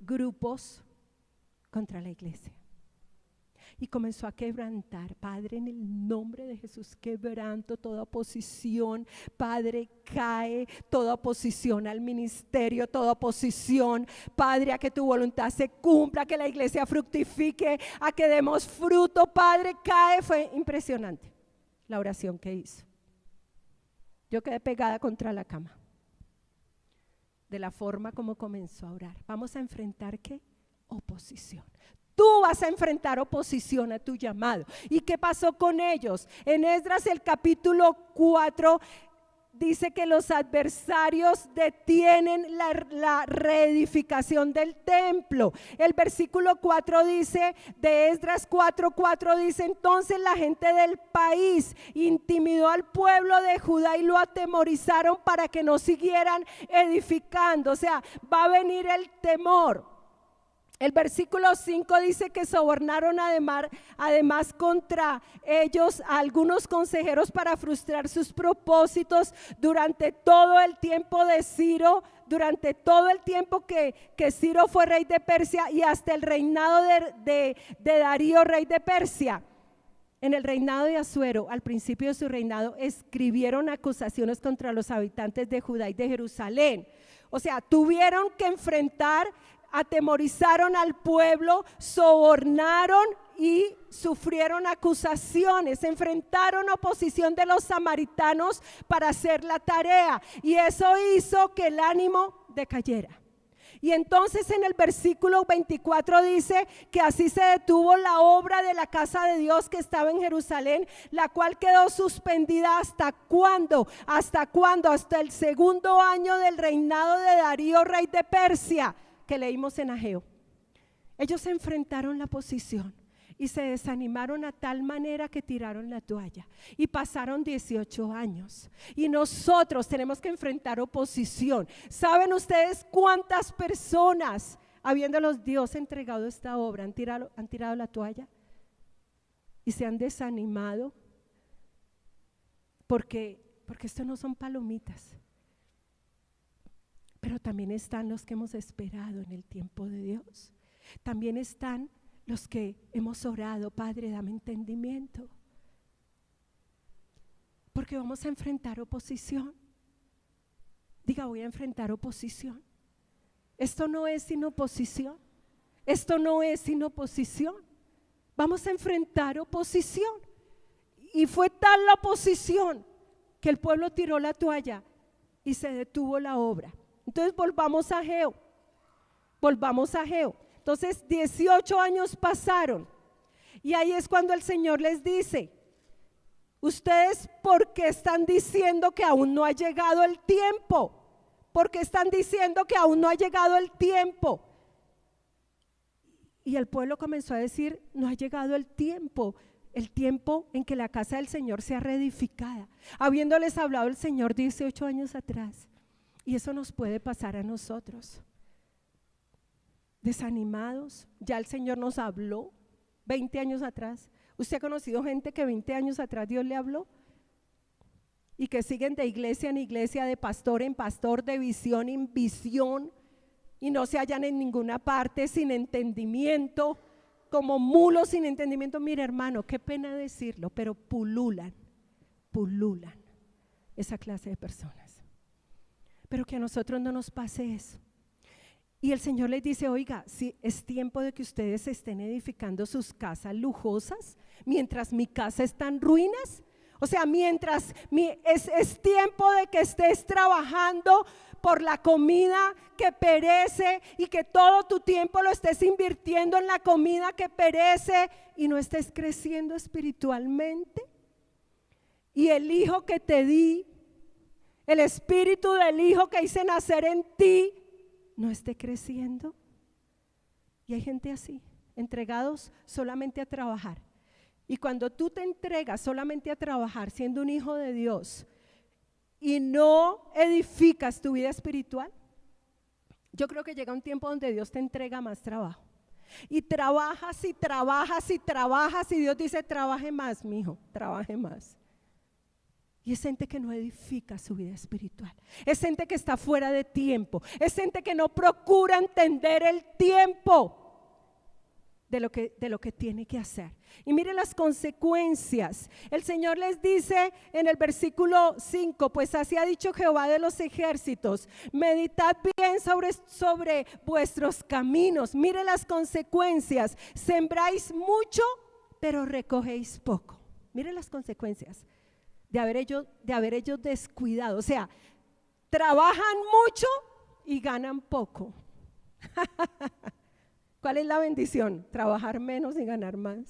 grupos contra la iglesia. Y comenzó a quebrantar. Padre, en el nombre de Jesús, quebranto toda oposición. Padre, cae toda oposición al ministerio, toda oposición, Padre, a que tu voluntad se cumpla, que la iglesia fructifique, a que demos fruto. Padre, cae. Fue impresionante la oración que hizo. Yo quedé pegada contra la cama de la forma como comenzó a orar. Vamos a enfrentar ¿qué? Oposición. Tú vas a enfrentar oposición a tu llamado. ¿Y qué pasó con ellos? En Esdras el capítulo 4 dice que los adversarios detienen la reedificación del templo. El versículo 4 dice, de Esdras 4:4 dice: entonces la gente del país intimidó al pueblo de Judá y lo atemorizaron para que no siguieran edificando. O sea, va a venir el temor. El versículo 5 dice que sobornaron además contra ellos a algunos consejeros para frustrar sus propósitos durante todo el tiempo de Ciro, durante todo el tiempo que Ciro fue rey de Persia y hasta el reinado de Darío, rey de Persia. en el reinado de Asuero, al principio de su reinado, escribieron acusaciones contra los habitantes de Judá y de Jerusalén. O sea, tuvieron que enfrentar, atemorizaron al pueblo, sobornaron y sufrieron acusaciones, enfrentaron oposición de los samaritanos para hacer la tarea, y eso hizo que el ánimo decayera. Y entonces en el versículo 24 dice que así se detuvo la obra de la casa de Dios que estaba en Jerusalén, la cual quedó suspendida ¿hasta cuándo? ¿Hasta cuándo? Hasta el segundo año del reinado de Darío, rey de Persia, que leímos en Ageo. Ellos enfrentaron la oposición y se desanimaron a tal manera que tiraron la toalla, y pasaron 18 años, y nosotros tenemos que enfrentar oposición. ¿Saben ustedes cuántas personas, habiéndolos Dios entregado esta obra, han tirado la toalla y se han desanimado? Porque esto no son palomitas, pero también están los que hemos esperado en el tiempo de Dios. También están los que hemos orado: Padre, dame entendimiento, porque vamos a enfrentar oposición. Diga: voy a enfrentar oposición. Esto no es sin oposición. Esto no es sin oposición. Vamos a enfrentar oposición. Y fue tal la oposición que el pueblo tiró la toalla y se detuvo la obra. Entonces volvamos a Ageo. Volvamos a Ageo. Entonces 18 años pasaron, y ahí es cuando el Señor les dice: ustedes, ¿por qué están diciendo que aún no ha llegado el tiempo? ¿Por qué están diciendo que aún no ha llegado el tiempo? Y el pueblo comenzó a decir: no ha llegado el tiempo en que la casa del Señor sea reedificada, habiéndoles hablado el Señor 18 años atrás. Y eso nos puede pasar a nosotros. Desanimados, ya el Señor nos habló 20 años atrás. ¿Usted ha conocido gente que 20 años atrás Dios le habló? Y que siguen de iglesia en iglesia, de pastor en pastor, de visión en visión, y no se hallan en ninguna parte, sin entendimiento, como mulos sin entendimiento. Mire, hermano, qué pena decirlo, pero pululan esa clase de personas. Pero que a nosotros no nos pase eso. Y el Señor les dice: oiga, si es tiempo de que ustedes estén edificando sus casas lujosas, mientras mi casa está en ruinas. O sea, mientras es tiempo de que estés trabajando por la comida que perece, y que todo tu tiempo lo estés invirtiendo en la comida que perece, y no estés creciendo espiritualmente. Y el hijo que te di, el espíritu del hijo que hice nacer en ti, no esté creciendo. Y hay gente así, entregados solamente a trabajar. Y cuando tú te entregas solamente a trabajar, siendo un hijo de Dios, y no edificas tu vida espiritual, yo creo que llega un tiempo donde Dios te entrega más trabajo. Y trabajas y trabajas y trabajas, y Dios dice: trabaje más, mi hijo, trabaje más. Y es gente que no edifica su vida espiritual, es gente que está fuera de tiempo, es gente que no procura entender el tiempo de lo que tiene que hacer. Y mire las consecuencias. El Señor les dice en el versículo 5: pues así ha dicho Jehová de los ejércitos, meditad bien sobre vuestros caminos. Mire las consecuencias: sembráis mucho, pero recogéis poco. Mire las consecuencias de haber ellos descuidado. O sea, trabajan mucho y ganan poco. ¿Cuál es la bendición? Trabajar menos y ganar más.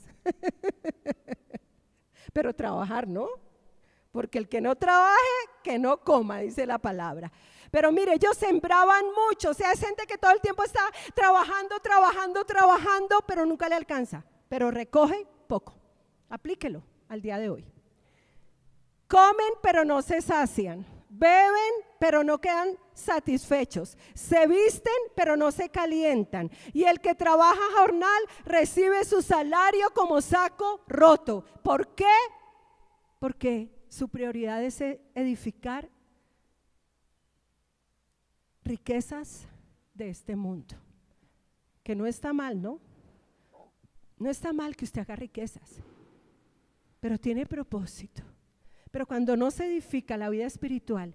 Pero trabajar, ¿no? Porque el que no trabaje, que no coma, dice la palabra. Pero mire, ellos sembraban mucho. O sea, es gente que todo el tiempo está trabajando, pero nunca le alcanza. Pero recoge poco. Aplíquelo al día de hoy. Comen, pero no se sacian. Beben, pero no quedan satisfechos. Se visten, pero no se calientan. Y el que trabaja jornal recibe su salario como saco roto. ¿Por qué? Porque su prioridad es edificar riquezas de este mundo. Que no está mal, ¿no? No está mal que usted haga riquezas. pero tiene propósito. Pero cuando no se edifica la vida espiritual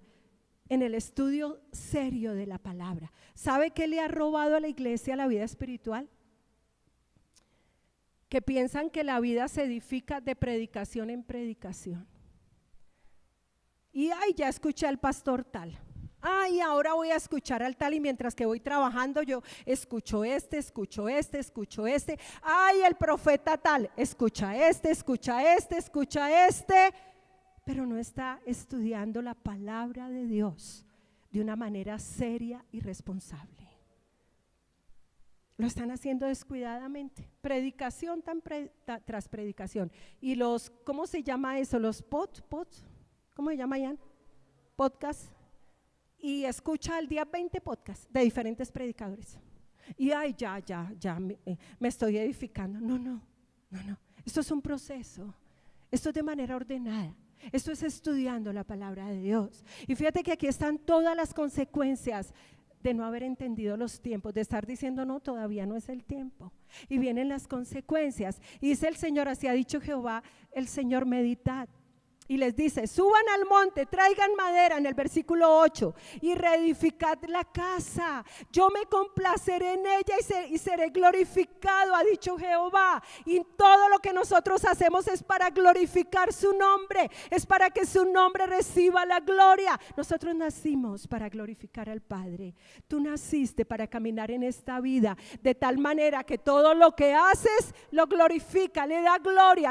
en el estudio serio de la palabra, ¿sabe qué le ha robado a la iglesia la vida espiritual? Que piensan que la vida se edifica de predicación en predicación. Y ay, ya escuché al pastor tal. Ay, ahora voy a escuchar al tal, y mientras que voy trabajando yo escucho este. Ay, el profeta tal, escucha este, pero no está estudiando la palabra de Dios de una manera seria y responsable. Lo están haciendo descuidadamente, predicación tras predicación. Y los, ¿cómo se llama eso? Los ¿cómo se llama, Jan? Podcast. Y escucha al día 20 podcasts de diferentes predicadores. Y ay, ya me estoy edificando. No. Esto es un proceso. Esto es de manera ordenada. Esto es estudiando la palabra de Dios. Y fíjate que aquí están todas las consecuencias de no haber entendido los tiempos, de estar diciendo no, todavía no es el tiempo. Y vienen las consecuencias. Y dice el Señor, así ha dicho Jehová, el Señor, meditad. Y les dice, suban al monte, traigan madera, en el versículo 8, y reedificad la casa. Yo me complaceré en ella y seré glorificado, ha dicho Jehová. Y todo lo que nosotros hacemos es para glorificar su nombre, es para que su nombre reciba la gloria. Nosotros nacimos para glorificar al Padre. Tú naciste para caminar en esta vida de tal manera que todo lo que haces lo glorifica, le da gloria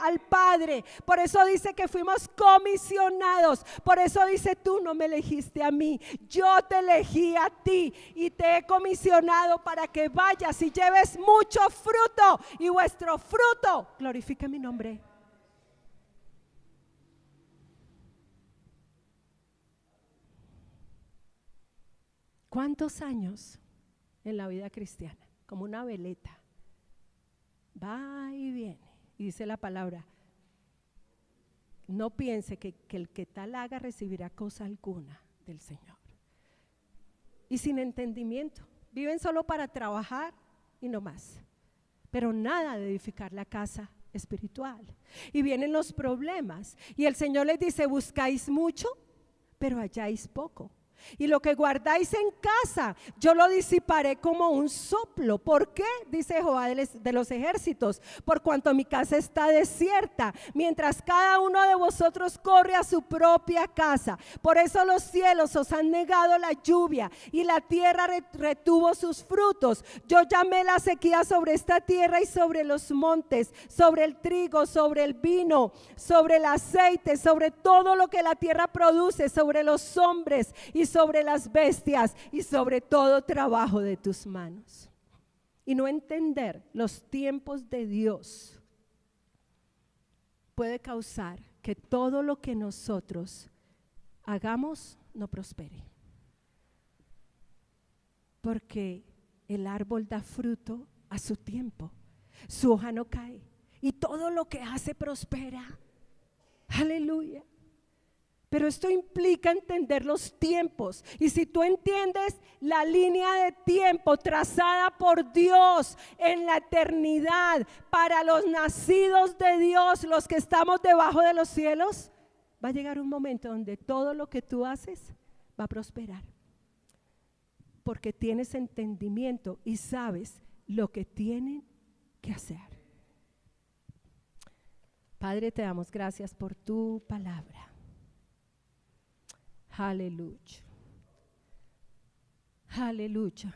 al Padre. Por eso dice que fuimos comisionados. Por eso dice, tú no me elegiste a mí, yo te elegí a ti y te he comisionado para que vayas y lleves mucho fruto, y vuestro fruto glorifique mi nombre. ¿Cuántos años en la vida cristiana? Como una veleta, va y viene. Y dice la palabra, no piense que el que tal haga recibirá cosa alguna del Señor. Y sin entendimiento, viven solo para trabajar y no más, pero nada de edificar la casa espiritual. Y vienen los problemas, y el Señor les dice, buscáis mucho, pero halláis poco. Y lo que guardáis en casa, yo lo disiparé como un soplo. ¿Por qué? Dice Jehová de los ejércitos, por cuanto mi casa está desierta, mientras cada uno de vosotros corre a su propia casa. Por eso los cielos os han negado la lluvia, y la tierra retuvo sus frutos. Yo llamé la sequía sobre esta tierra y sobre los montes, sobre el trigo, sobre el vino, sobre el aceite, sobre todo lo que la tierra produce, sobre los hombres y sobre las bestias y sobre todo trabajo de tus manos. Y no entender los tiempos de Dios puede causar que todo lo que nosotros hagamos no prospere, porque el árbol da fruto a su tiempo, su hoja no cae y todo lo que hace prospera. Aleluya. Pero esto implica entender los tiempos, y si tú entiendes la línea de tiempo trazada por Dios en la eternidad para los nacidos de Dios, los que estamos debajo de los cielos, va a llegar un momento donde todo lo que tú haces va a prosperar, porque tienes entendimiento y sabes lo que tienen que hacer. Padre, te damos gracias por tu palabra. Aleluya. Aleluya.